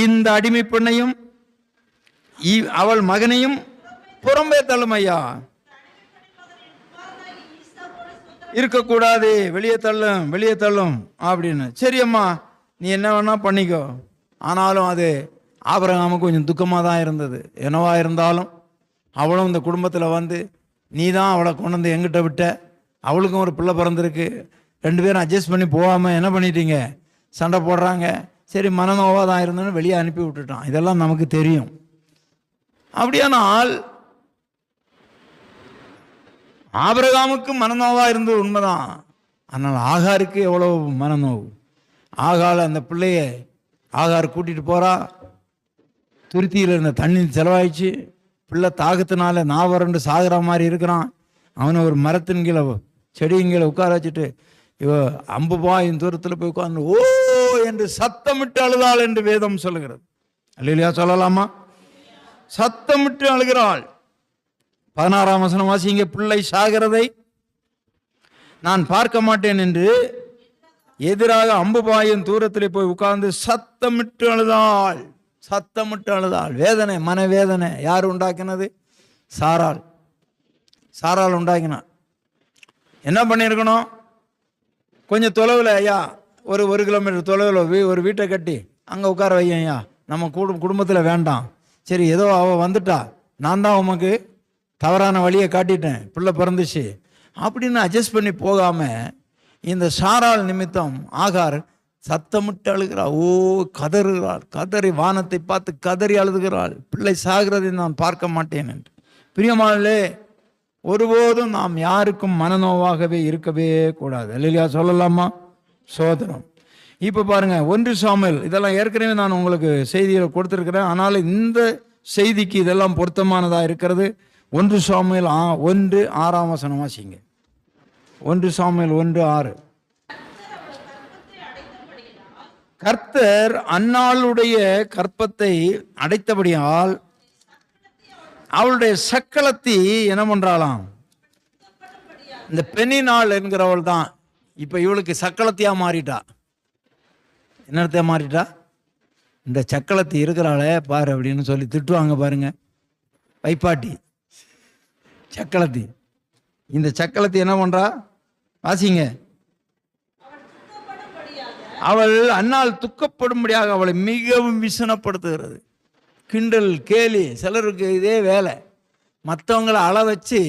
B: இந்த அடிமை பெண்ணையும் அவள் மகனையும் புறம்பே தள்ளும், ஐயா இருக்கக்கூடாது, வெளியே தள்ளும் அப்படின்னு. சரி அம்மா, நீ என்ன வேணா பண்ணிக்கோ. ஆனாலும் அது ஆபிரகாமுக்கு கொஞ்சம் துக்கமாக தான் இருந்தது. என்னவா இருந்தாலும் அவளும் இந்த குடும்பத்தில் வந்து, நீ தான் அவளை கொண்டு வந்து எங்கிட்ட விட்ட, அவளுக்கும் ஒரு பிள்ளை பிறந்திருக்கு, 2 பேரும் அட்ஜஸ்ட் பண்ணி போகாமல் என்ன பண்ணிட்டீங்க, சண்டை போடுறாங்க. சரி, மனநோவாக தான் இருந்தோன்னு வெளியே அனுப்பி விட்டுட்டான். இதெல்லாம் நமக்கு தெரியும். அப்படியானால் ஆபிரகாமுக்கு மனநோவாக இருந்தது உண்மைதான். ஆனால் ஆகாருக்கு எவ்வளோ மனநோவு. ஆகால் அந்த பிள்ளைய ஆகார் கூட்டிகிட்டு போகிறா, துருத்தியில் இருந்த தண்ணி செலவாயிடுச்சு, பிள்ளை தாகத்தினால நாவரண்டு சாகிற மாதிரி இருக்கிறான். அவனை ஒரு மரத்தின் கீழே செடியின் கீழே உட்கார வச்சுட்டு இவ அம்பு பாயின் தூரத்தில் போய் உட்கார்ந்து ஓ என்று சத்தமிட்டு அழுதாள் என்று வேதம் சொல்லுகிறது. அல்லேலூயா சொல்லலாமா? சத்தமிட்டு அழுகிறாள். 16ஆம் வசனம் வாசிங்க. பிள்ளை சாகிறதை நான் பார்க்க மாட்டேன் என்று எதிராக அம்பு பாயின் தூரத்தில் போய் உட்கார்ந்து சத்தமிட்டு அழுதாள். வேதனை, மனவேதனை. யார் உண்டாக்கினது? சாராள் உண்டாக்கினான். என்ன பண்ணியிருக்கணும், கொஞ்சம் தொலைவில், ஐயா ஒரு 1 கிலோமீட்டர் தொலைவில் ஒரு வீட்டை கட்டி அங்கே உட்கார வையன், ஐயா நம்ம குடும்பத்தில் வேண்டாம். சரி, ஏதோ அவள் வந்துட்டா, நான் தான் உமக்கு தவறான வழியை காட்டிட்டேன், பிள்ளை பிறந்துச்சு அப்படின்னு அட்ஜஸ்ட் பண்ணி போகாமல் இந்த சாராள் நிமித்தம் ஆகார் சத்தமிட்டு அழுகிறாள். ஓ கதறுகிறாள், கதறி வானத்தை பார்த்து கதறி அழுதுகிறாள், பிள்ளை சாகிறதை நான் பார்க்க மாட்டேன் என்று. பிரியமானே, ஒருபோதும் நாம் யாருக்கும் மனநோவாகவே இருக்கவே கூடாது. இல்லையா சொல்லலாமா? சோதனம். இப்போ பாருங்க, 1 சாமுவேல், இதெல்லாம் ஏற்கனவே நான் உங்களுக்கு செய்தியில் கொடுத்துருக்கிறேன். ஆனாலும் இந்த செய்திக்கு இதெல்லாம் பொருத்தமானதாக இருக்கிறது. 1 சாமுவேல் 1:6 வசனம் வாசிங்க. 1 சாமுவேல் 1:6. கர்த்தர் அன்னாளுடைய கற்பத்தை அடைத்தபடியால் அவளுடைய சக்களத்தி என்ன பண்றாளாம், இந்த பெண்ணினாள் என்கிறவள் தான் இப்ப இவளுக்கு சக்களத்தியா மாறிட்டா. என்னத்தையா மாறிட்டா? இந்த சக்களத்தி இருக்கிறாளே பாரு அப்படின்னு சொல்லி திட்டுவாங்க பாருங்க, வைப்பாட்டி சக்களத்தி. இந்த சக்களத்தி என்ன பண்றா வாசிங்க. அவள் அன்னால் துக்கப்படும்படியாக அவளை மிகவும் விசனப்படுத்துகிறது. கிண்டல் கேலி, சிலருக்கு இதே வேலை. மற்றவங்களை அள வச்சு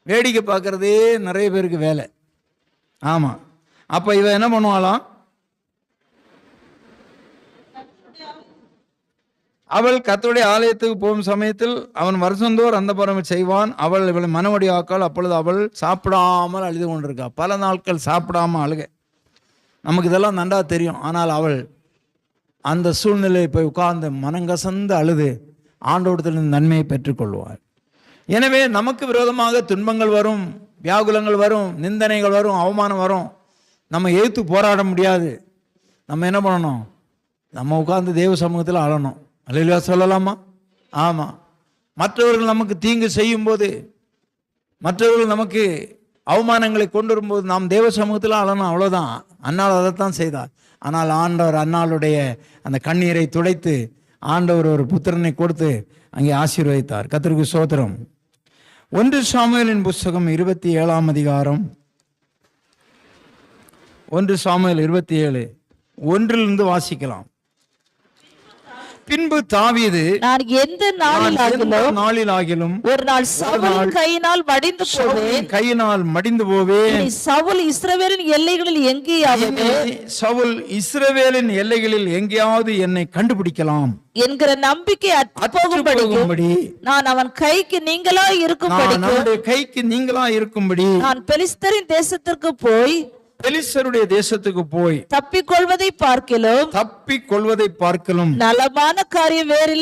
B: வேடிக்கை பார்க்கறதே நிறைய பேருக்கு வேலை. ஆமாம். அப்போ இவன் என்ன பண்ணுவாளாம்? அவள் கர்த்தருடைய ஆலயத்துக்கு போகும் சமயத்தில் அவன் வருஷந்தோர் அந்த பரமை செய்வான். அவள் இவளை மனவடி ஆக்காள். அப்பொழுது அவள் சாப்பிடாமல் அழுது கொண்டிருக்கா. பல நாட்கள் சாப்பிடாம அழுக. நமக்கு இதெல்லாம் நன்றா தெரியும். ஆனால் அவள் அந்த சூழ்நிலையை போய் உட்கார்ந்து மனங்கசந்து அழுது ஆண்டவரிடத்திலிருந்து நன்மையை பெற்றுக்கொள்வாள். எனவே நமக்கு விரோதமாக துன்பங்கள் வரும், வியாகுலங்கள் வரும், நிந்தனைகள் வரும், அவமானம் வரும். நம்ம எதிர்த்து போராட முடியாது. நம்ம என்ன பண்ணணும்? நம்ம உட்கார்ந்து தேவ சமூகத்தில் அழணும். அல்லேலூயா சொல்லலாமா? ஆமாம். மற்றவர்கள் நமக்கு தீங்கு செய்யும்போது, மற்றவர்கள் நமக்கு அவமானங்களை கொண்டு வரும்போது நாம் தேவ சமூகத்தில் அழணும். அவ்வளோதான். அன்னாள் அதைத்தான் செய்தார். ஆனால் ஆண்டவர் அன்னாளுடைய அந்த கண்ணீரை துடைத்து ஆண்டவர் ஒரு புத்திரனை கொடுத்து அங்கே ஆசீர்வதித்தார். கர்த்தருக்கு ஸ்தோத்திரம். 1 சாமுவேலின் புஸ்தகம் 27ஆம் அதிகாரம், 1 சாமுவேல் 27 1 வாசிக்கலாம். பின்பு தாவீது,
C: நான் எந்த
B: நாளிலாகிலும்
C: ஒரு நாள் சவுல்
B: கையினால் மடிந்து போவேன்.
C: சவுல் இஸ்ரவேலின் எல்லைகளில்
B: எங்கேயாவது என்னை கண்டுபிடிக்கலாம்
C: என்கிற நம்பிக்கை அற்றுப்போகும்படி நான் அவன் கைக்கு நீங்களா இருக்கும்படி நான் பெலிஸ்தரின் தேசத்திற்கு போய்
B: பெலிஸ்தருடைய தேசத்துக்கு போய்
C: தப்பிக்கொள்வதை பார்க்கலும் நலமான காரியம் வேறு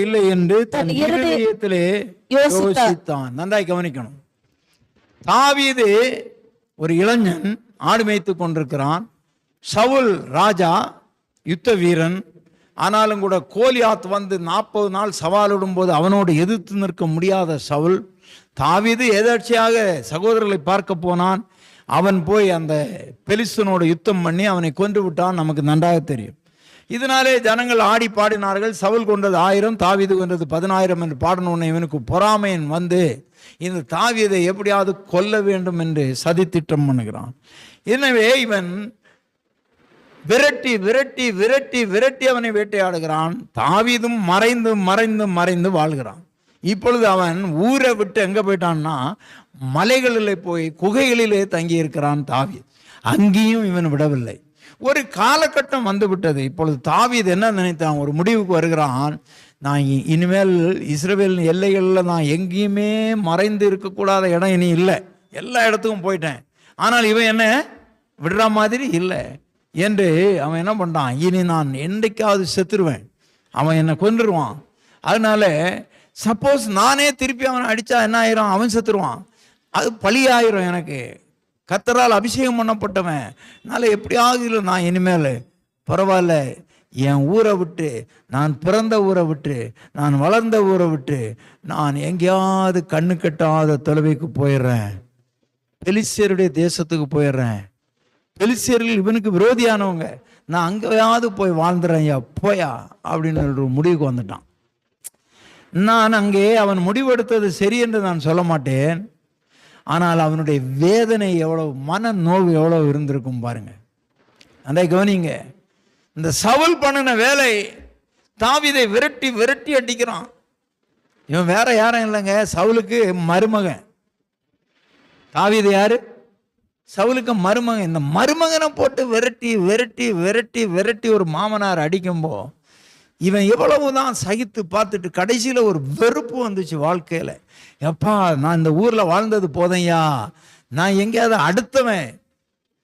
C: இல்லை என்று
B: தன் இருதயத்திலே யோசித்தான். நன்றாய் கவனிக்கணும். தாவீது ஒரு இளைஞன், ஆடு மேய்த்து கொண்டிருக்கிறான். சவுல் ராஜா, யுத்த வீரன். ஆனாலும் கூட கோலியாத் வந்து 40 நாள் சவாலிடும் போது அவனோடு எதிர்த்து நிற்க முடியாத சவுல், தாவீது எதர்ச்சியாக சகோதரர்களை பார்க்க போனான். அவன் போய் அந்த பெலிஸ்தனோடு யுத்தம் பண்ணி அவனை கொன்று விட்டான். நமக்கு நன்றாக தெரியும். இதனாலே ஜனங்கள் ஆடி பாடினார்கள். சவுல் கொண்டது 1000, தாவீது கொண்டது 10,000 என்று பாடணுன்னு இவனுக்கு பொறாமையன் வந்து இந்த தாவீதை எப்படியாவது கொல்ல வேண்டும் என்று சதித்திட்டம் பண்ணுகிறான். எனவே இவன் விரட்டி விரட்டி விரட்டி விரட்டி அவனை வேட்டையாடுகிறான். தாவீதும் மறைந்து மறைந்து மறைந்து வாழ்கிறான். இப்பொழுது அவன் ஊரை விட்டு எங்கே போயிட்டான்னா மலைகளிலே போய் குகைகளிலே தங்கி இருக்கிறான் தாவீது. அங்கேயும் இவன் விடவில்லை. ஒரு காலகட்டம் வந்து விட்டது. இப்பொழுது தாவீது என்ன நினைத்தான்? ஒரு முடிவுக்கு வருகிறான். நான் இனிமேல் இஸ்ரவேல் எல்லைகளில் நான் எங்கேயுமே மறைந்து இருக்கக்கூடாத இடம் இனி இல்லை, எல்லா இடத்துக்கும் போயிட்டேன். ஆனால் இவன் என்ன விடுற மாதிரி இல்லை என்று அவன் என்ன பண்ணுறான்? இனி நான் என்றைக்காவது செத்துருவேன், அவன் என்னை கொன்றுருவான். அதனால சப்போஸ் நானே திருப்பி அவனை அடித்தா என்ன ஆயிரும்? அவன் செத்துருவான். அது பழியாயிரும். எனக்கு கர்த்தரால் அபிஷேகம் பண்ணப்பட்டவன். அதனால எப்படியாவது இல்லை, நான் இனிமேல் பரவாயில்ல, என் ஊரை விட்டு, நான் பிறந்த ஊரை விட்டு, நான் வளர்ந்த ஊரை விட்டு நான் எங்கேயாவது கண்ணு கட்டாத தொலைவுக்கு போயிடுறேன், பெலிஸ்தருடைய தேசத்துக்கு போயிடுறேன். பெலிஸ்தர்கள் இவனுக்கு விரோதியானவங்க, நான் அங்கேயாவது போய் வாழ்ந்துறேன் போயா அப்படின்னு ஒரு முடிவுக்கு வந்துட்டான். நான் அங்கே அவன் முடிவெடுத்தது சரி என்று நான் சொல்ல மாட்டேன். ஆனால் அவனுடைய வேதனை எவ்வளவு, மன நோவு எவ்வளவு இருந்திருக்கும் பாருங்க. அந்த கவனிங்க. இந்த சவுல் பண்ணின வேலை, தாவீதை விரட்டி விரட்டி அடிக்கிறான். இவன் வேற யாரும் இல்லைங்க, சவுலுக்கு மருமகன். தாவீது யாரு? சவுலுக்கு மருமகன். இந்த மருமகனை போட்டு விரட்டி விரட்டி விரட்டி விரட்டி ஒரு மாமனார் அடிக்கும்போ இவன் எவ்வளவுதான் சகித்து பார்த்துட்டு கடைசியில் ஒரு வெறுப்பு வந்துச்சு வாழ்க்கையில். எப்பா, நான் இந்த ஊரில் வாழ்ந்தது போதையா, நான் எங்கேயாவது அடுத்தவன்,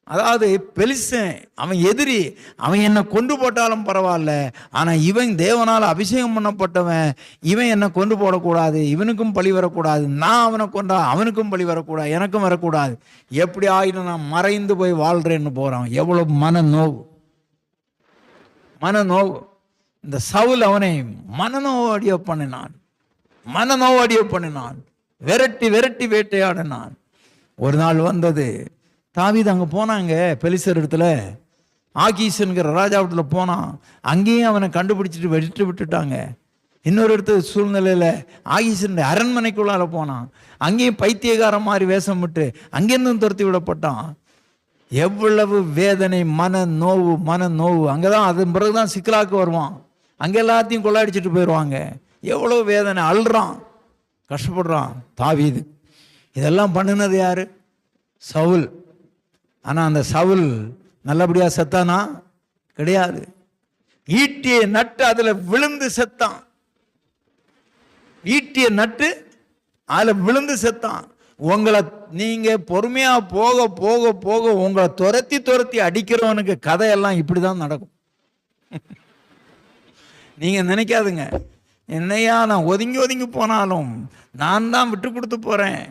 B: அதாவது பெலிஸ்தன், அவன் எதிரி, அவன் என்னை கொண்டு போட்டாலும் பரவாயில்ல, ஆனால் இவன் தேவனால் அபிஷேகம் பண்ணப்பட்டவன், இவன் என்னை கொண்டு போடக்கூடாது, இவனுக்கும் பழி வரக்கூடாது, நான் அவனை கொண்டா அவனுக்கும் பழி வரக்கூடாது, எனக்கும் வரக்கூடாது, எப்படி ஆகிடும் நான் மறைந்து போய் வாழ்கிறேன்னு போகிறான். எவ்வளோ மன நோவு, மன நோவு. இந்த சவுல் அவனை மனநோவடிய பண்ணினான், விரட்டி விரட்டி வேட்டையாடினான். ஒரு நாள் வந்தது, தாவீது அங்கே போனாங்க பெலிஸ்தர் இடத்துல, ஆகீஸ்ங்கிற ராஜாவிடத்துல போனான். அங்கேயும் அவனை கண்டுபிடிச்சிட்டு விட்டுட்டாங்க. இன்னொரு இடத்துல சூழ்நிலையில் ஆகீசனுடைய அரண்மனைக்குள்ளார போனான். அங்கேயும் பைத்தியகாரம் மாதிரி வேஷம் விட்டு அங்கேருந்தும் துரத்தி விடப்பட்டான். எவ்வளவு வேதனை, மன நோவு. அங்கேதான் அதன் பிறகுதான் சிக்கலாக்கு வருவான். அங்கே எல்லாத்தையும் கொள்ளாடிச்சிட்டு போயிடுவாங்க. எவ்வளவு வேதனை, அழுறான். கஷ்டப்படுறான் தாவீது. இதெல்லாம் பண்ணினது யாரு? சவுல். ஆனா அந்த சவுல் நல்லபடியா செத்தானா? கிடையாது. ஈட்டியை நட்டு அதுல விழுந்து செத்தான். ஈட்டியை நட்டு அதுல விழுந்து செத்தான். உங்களை நீங்க பொறுமையா போக போக போக உங்களை துரத்தி துரத்தி அடிக்கிறவனுக்கு கதையெல்லாம் இப்படிதான் நடக்கும். நீங்க நினைக்காதுங்க, என்னையா நான் ஒதுங்கி ஒதுங்கி போனாலும் நான் தான் விட்டு கொடுத்து போறேன்,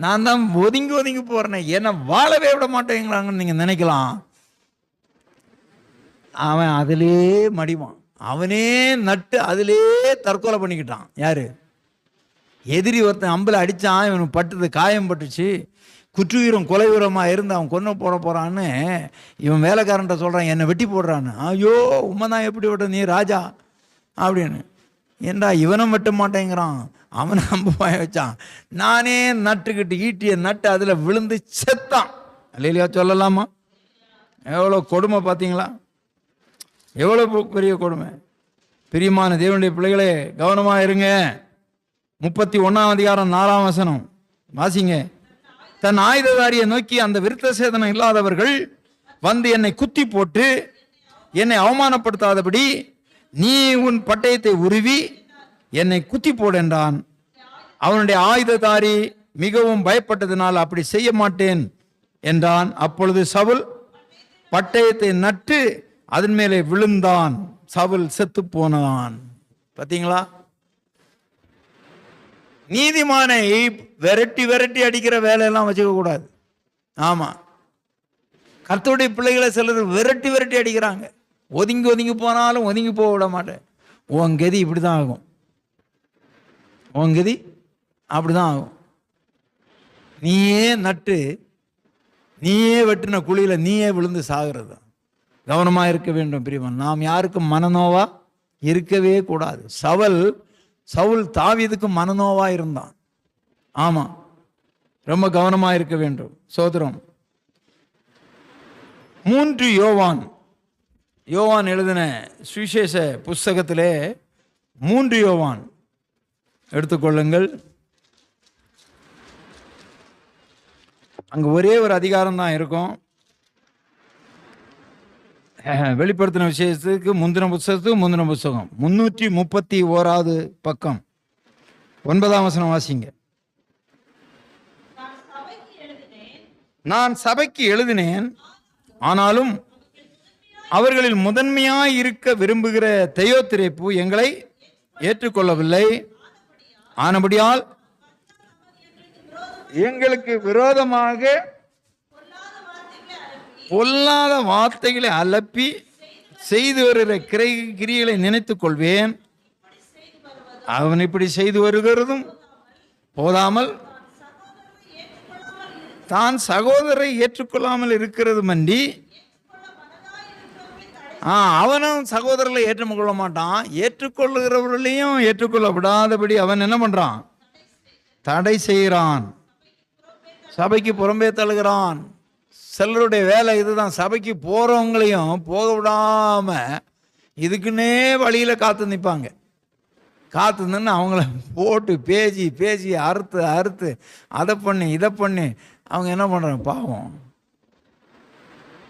B: நான் தான் ஒதுங்கி ஒதுங்கி போறேன், என்ன வாழவே விட மாட்டேங்கிறாங்கன்னு நீங்க நினைக்கலாம். அவன் அதிலே மடிவான். அவனே நட்டு அதிலே தற்கொலை பண்ணிக்கிட்டான். யாரு? எதிரி ஒருத்தன் அம்பில் அடித்தான், இவனுக்கு பட்டுது, காயம் பட்டுச்சு, குற்றுயிரம் கொலை உரமாக இருந்து அவன் கொன்று போட போகிறான்னு இவன் வேலைக்காரன்ட்ட சொல்கிறான், என்னை வெட்டி போடுறான்னு. ஐயோ உண்மைதான், எப்படி விட்ட நீ ராஜா அப்படின்னு. ஏண்டா இவனும் வெட்ட மாட்டேங்கிறான், அவனை அம்பு பாய வச்சான். நானே நட்டுக்கிட்டு ஈட்டியை நட்டு அதில் விழுந்து செத்தான். இல்லையா சொல்லலாமா? எவ்வளோ கொடுமை பார்த்தீங்களா? எவ்வளோ பெரிய கொடுமை. பிரியமான தேவனுடைய பிள்ளைகளே, கவனமாக இருங்க. 31ஆம் அதிகாரம் 4ஆம் வசனம் வாசிங்க. தன் ஆயுததாரியை நோக்கி, அந்த விருத்த சேதனம் இல்லாதவர்கள் வந்து என்னை குத்தி போட்டு என்னை அவமானப்படுத்தாதபடி நீ உன் பட்டயத்தை உருவி என்னை குத்தி போடு என்றான். அவனுடைய ஆயுததாரி மிகவும் பயப்பட்டதினால் அப்படி செய்ய மாட்டேன் என்றான். அப்பொழுது சவுல் பட்டயத்தை நட்டு அதன் மேலே விழுந்தான். சவுல் செத்து போனான். பார்த்தீங்களா? நீதிமானை விரட்டி விரட்டி அடிக்கிற வேலையெல்லாம் வச்சுக்க கூடாது. ஆமா, கர்த்தருடைய பிள்ளைகளை சிலர் விரட்டி விரட்டி அடிக்கிறாங்க. ஒதுங்கி ஒதுங்கி போனாலும் ஒதுங்கி போக விட மாட்டேன். உன் கதி இப்படி தான் ஆகும். உன் கதி அப்படிதான் ஆகும். நீயே நட்டு நீயே வெட்டின குழியில நீயே விழுந்து சாகிறது. கவனமா இருக்க வேண்டும் பிரியமான். நாம் யாருக்கும் மனநோவா இருக்கவே கூடாது. சவுல் தாவீதுக்கு மனநோவா இருந்தான். ஆமா, ரொம்ப கவனமா இருக்க வேண்டும். சோதரம் 3 யோவான் எழுதின சுவிசேஷ புஸ்தகத்திலே 3 யோவான் எடுத்துக்கொள்ளுங்கள். அங்க ஒரே ஒரு அதிகாரம் தான் இருக்கும். வெளிப்படுத்தின விசேஷத்துக்கு முந்தின புஸ்தகம் 331வது பக்கம் 9ஆம் வசனம் வாசிங்க. நான் சபைக்கு எழுதினேன், ஆனாலும் அவர்களில் முதன்மையாய் இருக்க விரும்புகிற தெயோத்திரேப்பு எங்களை ஏற்றுக்கொள்ளவில்லை. ஆனபடியால் எங்களுக்கு விரோதமாக பொல்லாத வார்த்தைகளை அலப்பி செய்து வருகிற கிரியைகளை நினைத்துக் கொள்வேன். அவன் இப்படி செய்து வருகிறதும் போதாமல் தான் சகோதரரை ஏற்றுக்கொள்ளாமல் இருக்கிறது மண்டி அவனும் சகோதரர்களை ஏற்றுக்கொள்ள மாட்டான். ஏற்றுக்கொள்ளுகிறவர்களையும் ஏற்றுக்கொள்ள விடாதபடி அவன் என்ன பண்றான்? தடை செய்கிறான். சபைக்கு புறம்பே தள்ளுகிறான். சிலருடைய வேலை இதுதான். சபைக்கு போறவங்களையும் போக விடாம இதுக்குன்னே வழியில காத்து நிற்பாங்க. காத்து நின்று அவங்கள போட்டு பேசி அறுத்து அதை பண்ணி இதை பண்ணி அவங்க என்ன பண்றாங்க? பாவம்.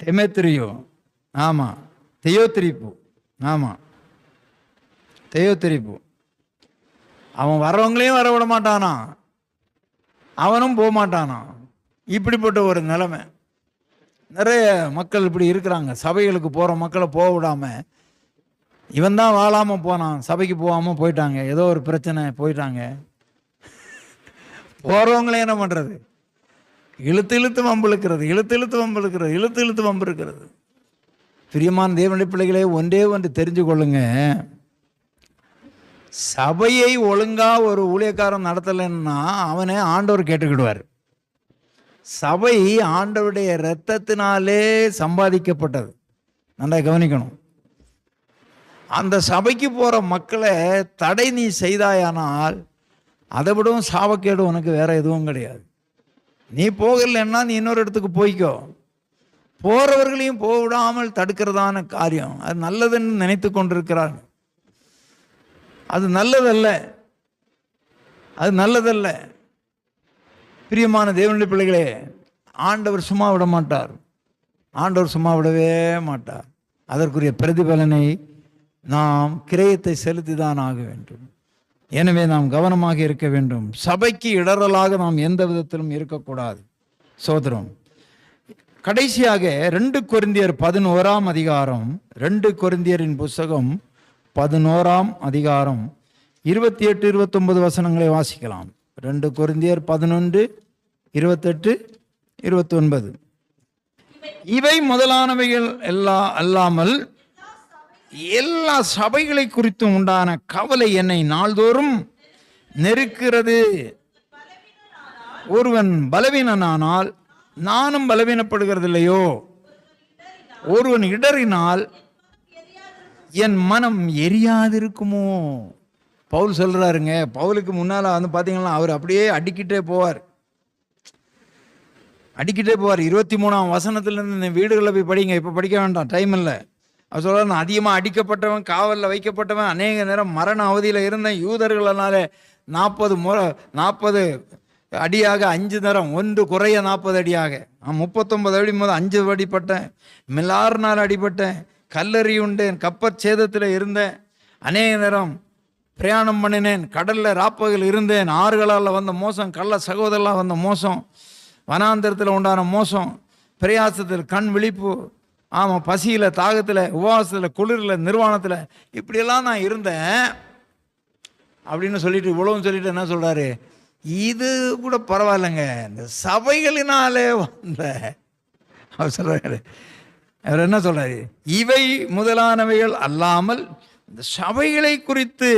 B: தெமேத்திரியோ, ஆமா, தெயோத்திரிப்பு, ஆமா, தெயோத்திரிப்பு. அவன் வர்றவங்களையும் வர விட மாட்டானா, அவனும் போக மாட்டானா. இப்படிப்பட்ட ஒரு நிலைமை. நிறைய மக்கள் இப்படி இருக்கிறாங்க. சபைகளுக்கு போகிற மக்களை போக விடாம இவன் தான் வாழாமல் போனான், சபைக்கு போகாமல் போயிட்டாங்க. ஏதோ ஒரு பிரச்சனை போயிட்டாங்க. போகிறவங்களே என்ன பண்ணுறது? இழுத்து வம்பு இருக்கிறது. பிரியமான தேவனுடைய பிள்ளைகளே, ஒன்று தெரிஞ்சு கொள்ளுங்க. சபையை ஒழுங்கா ஒரு ஊழியக்காரன் நடத்தலைன்னா அவனை ஆண்டவர் கேட்டுக்கிடுவார். சபை ஆண்டவருடைய இரத்தத்தினாலே சம்பாதிக்கப்பட்டது. நல்லா கவனிக்கணும். அந்த சபைக்கு போற மக்களை தடை நீ செய்தாயானால் அதை விடவும் சாபக்கேடு உனக்கு வேற எதுவும் கிடையாது. நீ போகலைன்னா நீ இன்னொரு இடத்துக்கு போய்க்கோ. போறவர்களையும் போக விடாமல் தடுக்கிறதான காரியம் அது நல்லதுன்னு நினைத்து கொண்டிருக்கிறாங்க. அது நல்லதல்ல. அது நல்லதல்ல. பிரியமான தேவனுடைய பிள்ளைகளே, ஆண்டவர் சும்மா விட மாட்டார். ஆண்டவர் சும்மா விடவே மாட்டார். அதற்குரிய பிரதிபலனை நாம் கிரயத்தை செலுத்தி தான் ஆக வேண்டும். எனவே நாம் கவனமாக இருக்க வேண்டும். சபைக்கு இடரலாக நாம் எந்த விதத்திலும் இருக்கக்கூடாது. சோதரம். கடைசியாக 2 கொரிந்தியர் 11ஆம் அதிகாரம், 2 கொரிந்தியரின் புஸ்தகம் 11ஆம் அதிகாரம் 28, 29 வசனங்களை வாசிக்கலாம். 2 கொரிந்தியர் 11, 28, 29. இவை முதலானவைகள் அல்லாமல் எல்லா சபைகளை குறித்தும் உண்டான கவலை என்னை நாள்தோறும் நெருக்கிறது. ஒருவன் பலவீனனானால் நானும் பலவீனப்படுகிறதில்லையோ? ஒருவன் இடறினால் என் மனம் எரியாதிருக்குமோ? பவுல் சொல்றாருங்க. பவுலுக்கு முன்னால பார்த்தீங்கன்னா அவர் அப்படியே அடிக்கிட்டே போவார். 23ஆம் வசனத்திலிருந்து வீடுகளில் போய் படிங்க. இப்போ படிக்க வேண்டாம், டைம் இல்லை. அவர் சொல்கிறார், நான் அதிகமாக அடிக்கப்பட்டவன், காவலில் வைக்கப்பட்டவன், அநேக நேரம் மரண அவதியில் இருந்தேன். யூதர்களால 40 அடியாக 5 நேரம், 1 குறைய 40 அடியாக 39 அடி முதல் 5 அடிப்பட்டேன். மிலார்னால் அடிப்பட்டேன், கல்லறி உண்டேன், கப்பற் சேதத்தில் இருந்தேன், அநேக நேரம் பிரயாணம் பண்ணினேன், கடலில் ராப்பகல் இருந்தேன், ஆறுகளால் வந்த மோசம், கள்ள சகோதரர்களால் வந்த மோசம், வனாந்தரத்தில் உண்டான மோசம், பிரயாசத்தில் கண் விழிப்பு, ஆமாம், பசியில், தாகத்தில், உபவாசத்தில், குளிரில், நிர்வாணத்தில், இப்படியெல்லாம் நான் இருந்தேன் அப்படின்னு சொல்லிட்டு இவ்வளவும் சொல்லிட்டு என்ன சொல்கிறாரு? இது கூட பரவாயில்லைங்க, இந்த சபைகளினாலே வந்த, அவர் சொல்கிறாரு, அவர் என்ன சொல்கிறாரு? இவை முதலானவைகள் அல்லாமல் இந்த சபைகளை குறித்து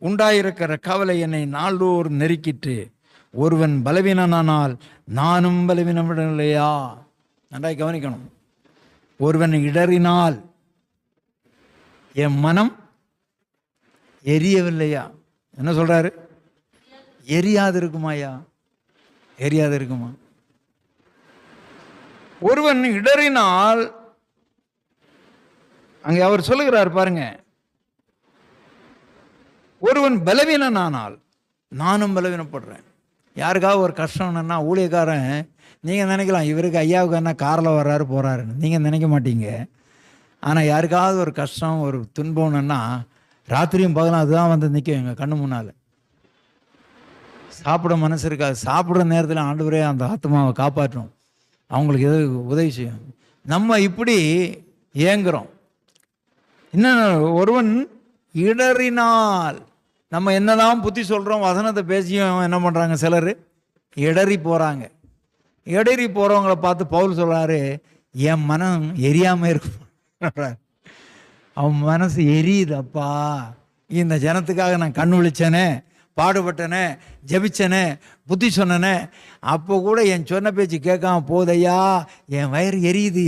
B: உண்டாயிருக்கிற கவலை என்னை நாள்தோறும் நெருக்கிட்டு, ஒருவன் பலவீனனானால் நானும் பலவீனமில்லையா? நன்றாய் கவனிக்கணும். ஒருவன் இடறினால் என் மனம் எரியவில்லையா? என்ன சொல்றாரு? எரியாது இருக்குமாயா? எரியாது இருக்குமா? ஒருவன் இடறினால், அங்கே அவர் சொல்லுகிறார் பாருங்க, ஒருவன் பலவீனனானால் நானும் பலவீனப்படுறேன். யாருக்காவது ஒரு கஷ்டம்னா ஊழியக்காரன், நீங்கள் நினைக்கலாம் இவருக்கு ஐயாவுக்கு என்ன காரில் வர்றாரு போகிறாருன்னு, நீங்கள் நினைக்க மாட்டீங்க. ஆனால் யாருக்காவது ஒரு கஷ்டம், ஒரு துன்பம்னா ராத்திரியும் பகலும் அதுதான் வந்து நிற்கும் எங்கள் கண்ணு முன்னால். சாப்பிட மனசு இருக்காது. சாப்பிட்ற நேரத்தில் ஆண்டவரே அந்த ஆத்மாவை காப்பாற்றும், அவங்களுக்கு எது உதவி செய்யும். நம்ம இப்படி ஏங்குறோம். இன்னும் ஒருவன் இடறினால், நம்ம என்னதான் புத்தி சொல்கிறோம், வசனத்தை பேசியும் என்ன பண்ணுறாங்க சிலர்? இடறி போகிறாங்க. இடறி போகிறவங்கள பார்த்து பவுல் சொல்கிறாரு, என் மனம் எரியாமல் இருக்கும். அவன் மனசு எரியுதப்பா, இந்த ஜனத்துக்காக நான் கண் விழிச்சேனே, பாடுபட்டனே, ஜபிச்சனே, புத்தி சொன்னனே, அப்போ கூட என் சொன்ன பேச்சு கேட்காம போதையா, என் வயிறு எரியுது.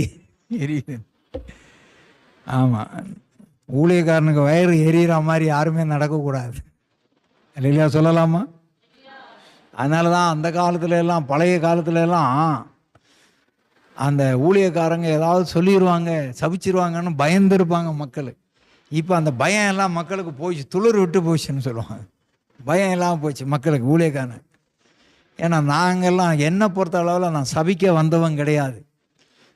B: ஆமாம், ஊழியக்காரனுக்கு வயிறு எரியிற மாதிரி யாருமே நடக்கக்கூடாது இல்லையா? சொல்லலாமா? அதனால தான் அந்த காலத்துல எல்லாம், பழைய காலத்துல எல்லாம் அந்த ஊழியக்காரங்க ஏதாவது சொல்லிடுவாங்க, சபிச்சிருவாங்கன்னு பயந்துருப்பாங்க மக்கள். இப்போ அந்த பயம் எல்லாம் மக்களுக்கு போயிடுச்சு, துளிர் விட்டு போச்சுன்னு சொல்லுவாங்க. பயம் எல்லாம் போச்சு மக்களுக்கு, ஊழியக்காரன். ஏன்னா நாங்கள்லாம், என்னை பொறுத்த அளவில் நான் சபிக்க வந்தவன் கிடையாது,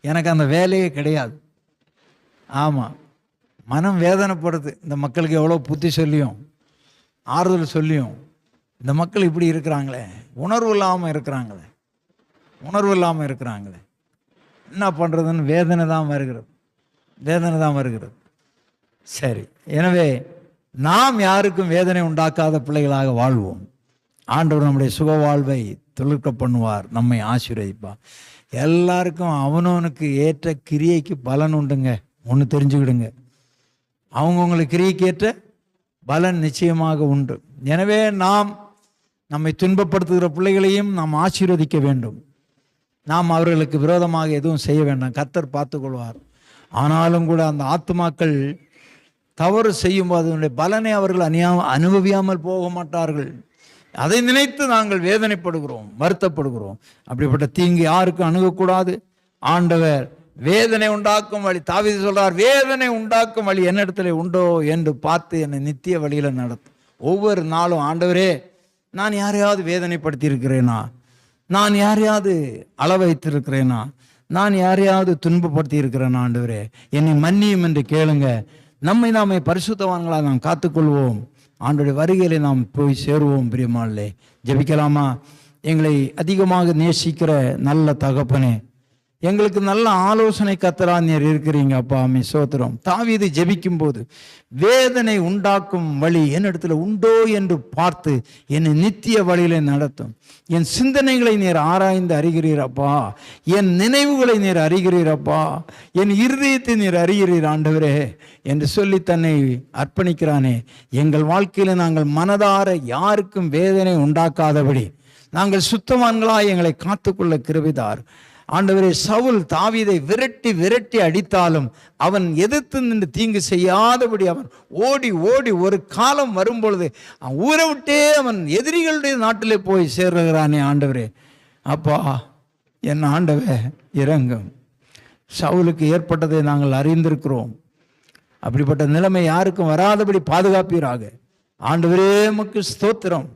B: எனக்கு அந்த வேலையே கிடையாது. ஆமாம், மனம் வேதனைப்படுது. இந்த மக்களுக்கு எவ்வளோ புத்தி சொல்லியும் ஆறுதல் சொல்லியும் இந்த மக்கள் இப்படி இருக்கிறாங்களே, உணர்வு இல்லாமல் இருக்கிறாங்களே, என்ன பண்ணுறதுன்னு வேதனை தான் வருகிறது. சரி, எனவே நாம் யாருக்கும் வேதனை உண்டாக்காத பிள்ளைகளாக வாழ்வோம். ஆண்டவர் நம்முடைய சுக வாழ்வை தொழிற்க பண்ணுவார், நம்மை ஆசீர்வதிப்பார். எல்லாருக்கும் அவனவனுக்கு ஏற்ற கிரியைக்கு பலன் உண்டுங்க. ஒன்று தெரிஞ்சுக்கிடுங்க, அவங்கவுங்களுக்கு கிரியைக்கு ஏற்ற பலன் நிச்சயமாக உண்டு. எனவே நாம் நம்மை துன்பப்படுத்துகிற பிள்ளைகளையும் நாம் ஆசீர்வதிக்க வேண்டும். நாம் அவர்களுக்கு விரோதமாக எதுவும் செய்ய வேண்டாம், கர்த்தர் பார்த்துக்கொள்வார். ஆனாலும் கூட அந்த ஆத்துமாக்கள் தவறு செய்யும்போது அதனுடைய பலனை அவர்கள் அனுபவியாமல் போக மாட்டார்கள். அதை நினைத்து நாங்கள் வேதனைப்படுகிறோம், வருத்தப்படுகிறோம். அப்படிப்பட்ட தீங்கு யாருக்கும் அணுகக்கூடாது. ஆண்டவர் வேதனை உண்டாக்கும் வழி, தாவீது சொல்றார், வேதனை உண்டாக்கும் வழி என்னிடத்துல உண்டோ என்று பார்த்து என்னை நித்திய வழியில நடத்தும். ஒவ்வொரு நாளும் ஆண்டவரே
A: நான் யாரையாவது வேதனைப்படுத்தி இருக்கிறேனா? நான் யாரையாவது அள வைத்திருக்கிறேனா? நான் யாரையாவது துன்பப்படுத்தி இருக்கிறேனா? ஆண்டவரே, என்னை மன்னியும் என்று கேளுங்க. நம்மை நாமே பரிசுத்தவான்களாக நாம் காத்துக்கொள்வோம். ஆண்டவருடைய வருகையிலே நாம் போய் சேருவோம். பிரியமானே, ஜெபிக்கலாமா? எங்களை அதிகமாக நேசிக்கிற நல்ல தகப்பனே, எங்களுக்கு நல்ல ஆலோசனை கர்த்தரா நீர் இருக்கிறீங்க அப்பா. ஆமே, ஸ்தோத்திரம். தாவீது ஜெபிக்கும் போது வேதனை உண்டாக்கும் வழி என்னிடத்துல உண்டோ என்று பார்த்து என்னை நித்திய வழியில நடத்தும். என் சிந்தனைகளை நீர் ஆராய்ந்து அறிகிறீரப்பா. என் நினைவுகளை நீர் அறிகிறீரப்பா. என் இருதயத்தை நீர் அறிகிறீர் ஆண்டவரே என்று சொல்லி தன்னை அர்ப்பணிக்கிறானே. எங்கள் வாழ்க்கையில நாங்கள் மனதார யாருக்கும் வேதனை உண்டாக்காதபடி நாங்கள் சுத்தவான்களாய் எங்களை காத்துக்கொள்ள கிருபைதார் ஆண்டவரே. சவுல் தாவீதை விரட்டி விரட்டி அடித்தாலும் அவன் எதிர்த்து நின்று தீங்கு செய்யாதபடி அவன் ஓடி ஓடி ஒரு காலம் வரும்பொழுது ஊரை விட்டே அவன் எதிரிகளுடைய நாட்டிலே போய் சேர்கிறானே. ஆண்டவரே அப்பா, என் ஆண்டவே இரங்கும். சவுலுக்கு ஏற்பட்டதை நாங்கள் அறிந்திருக்கிறோம். அப்படிப்பட்ட நிலைமை யாருக்கும் வராதபடி பாதுகாப்பீராக. ஆண்டவரே உமக்கு ஸ்தோத்திரம்.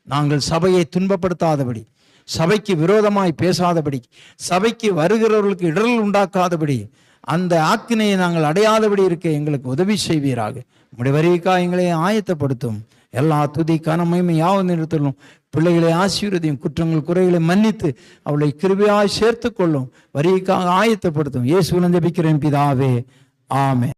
A: நாங்கள் சபையை துன்பப்படுத்தாதபடி, சபைக்கு விரோதமாய் பேசாதபடி, சபைக்கு வருகிறவர்களுக்கு இடர்கள் உண்டாக்காதபடி, அந்த ஆக்கினையை நாங்கள் அடையாதபடி இருக்க எங்களுக்கு உதவி செய்வீராக. உம்முடைய வருகைக்காக எங்களை ஆயத்தப்படுத்தும். எல்லா துதி கனமையும் யாவும் நிறுத்தலும். பிள்ளைகளை ஆசீர்வதியும். குற்றங்கள் குறைகளை மன்னித்து அவளை கிருபையாய் சேர்த்து கொள்ளும். வருகைக்காக ஆயத்தப்படுத்தும். இயேசுவின் ஜெபிக்கிறேன் பிதாவே, ஆமென்.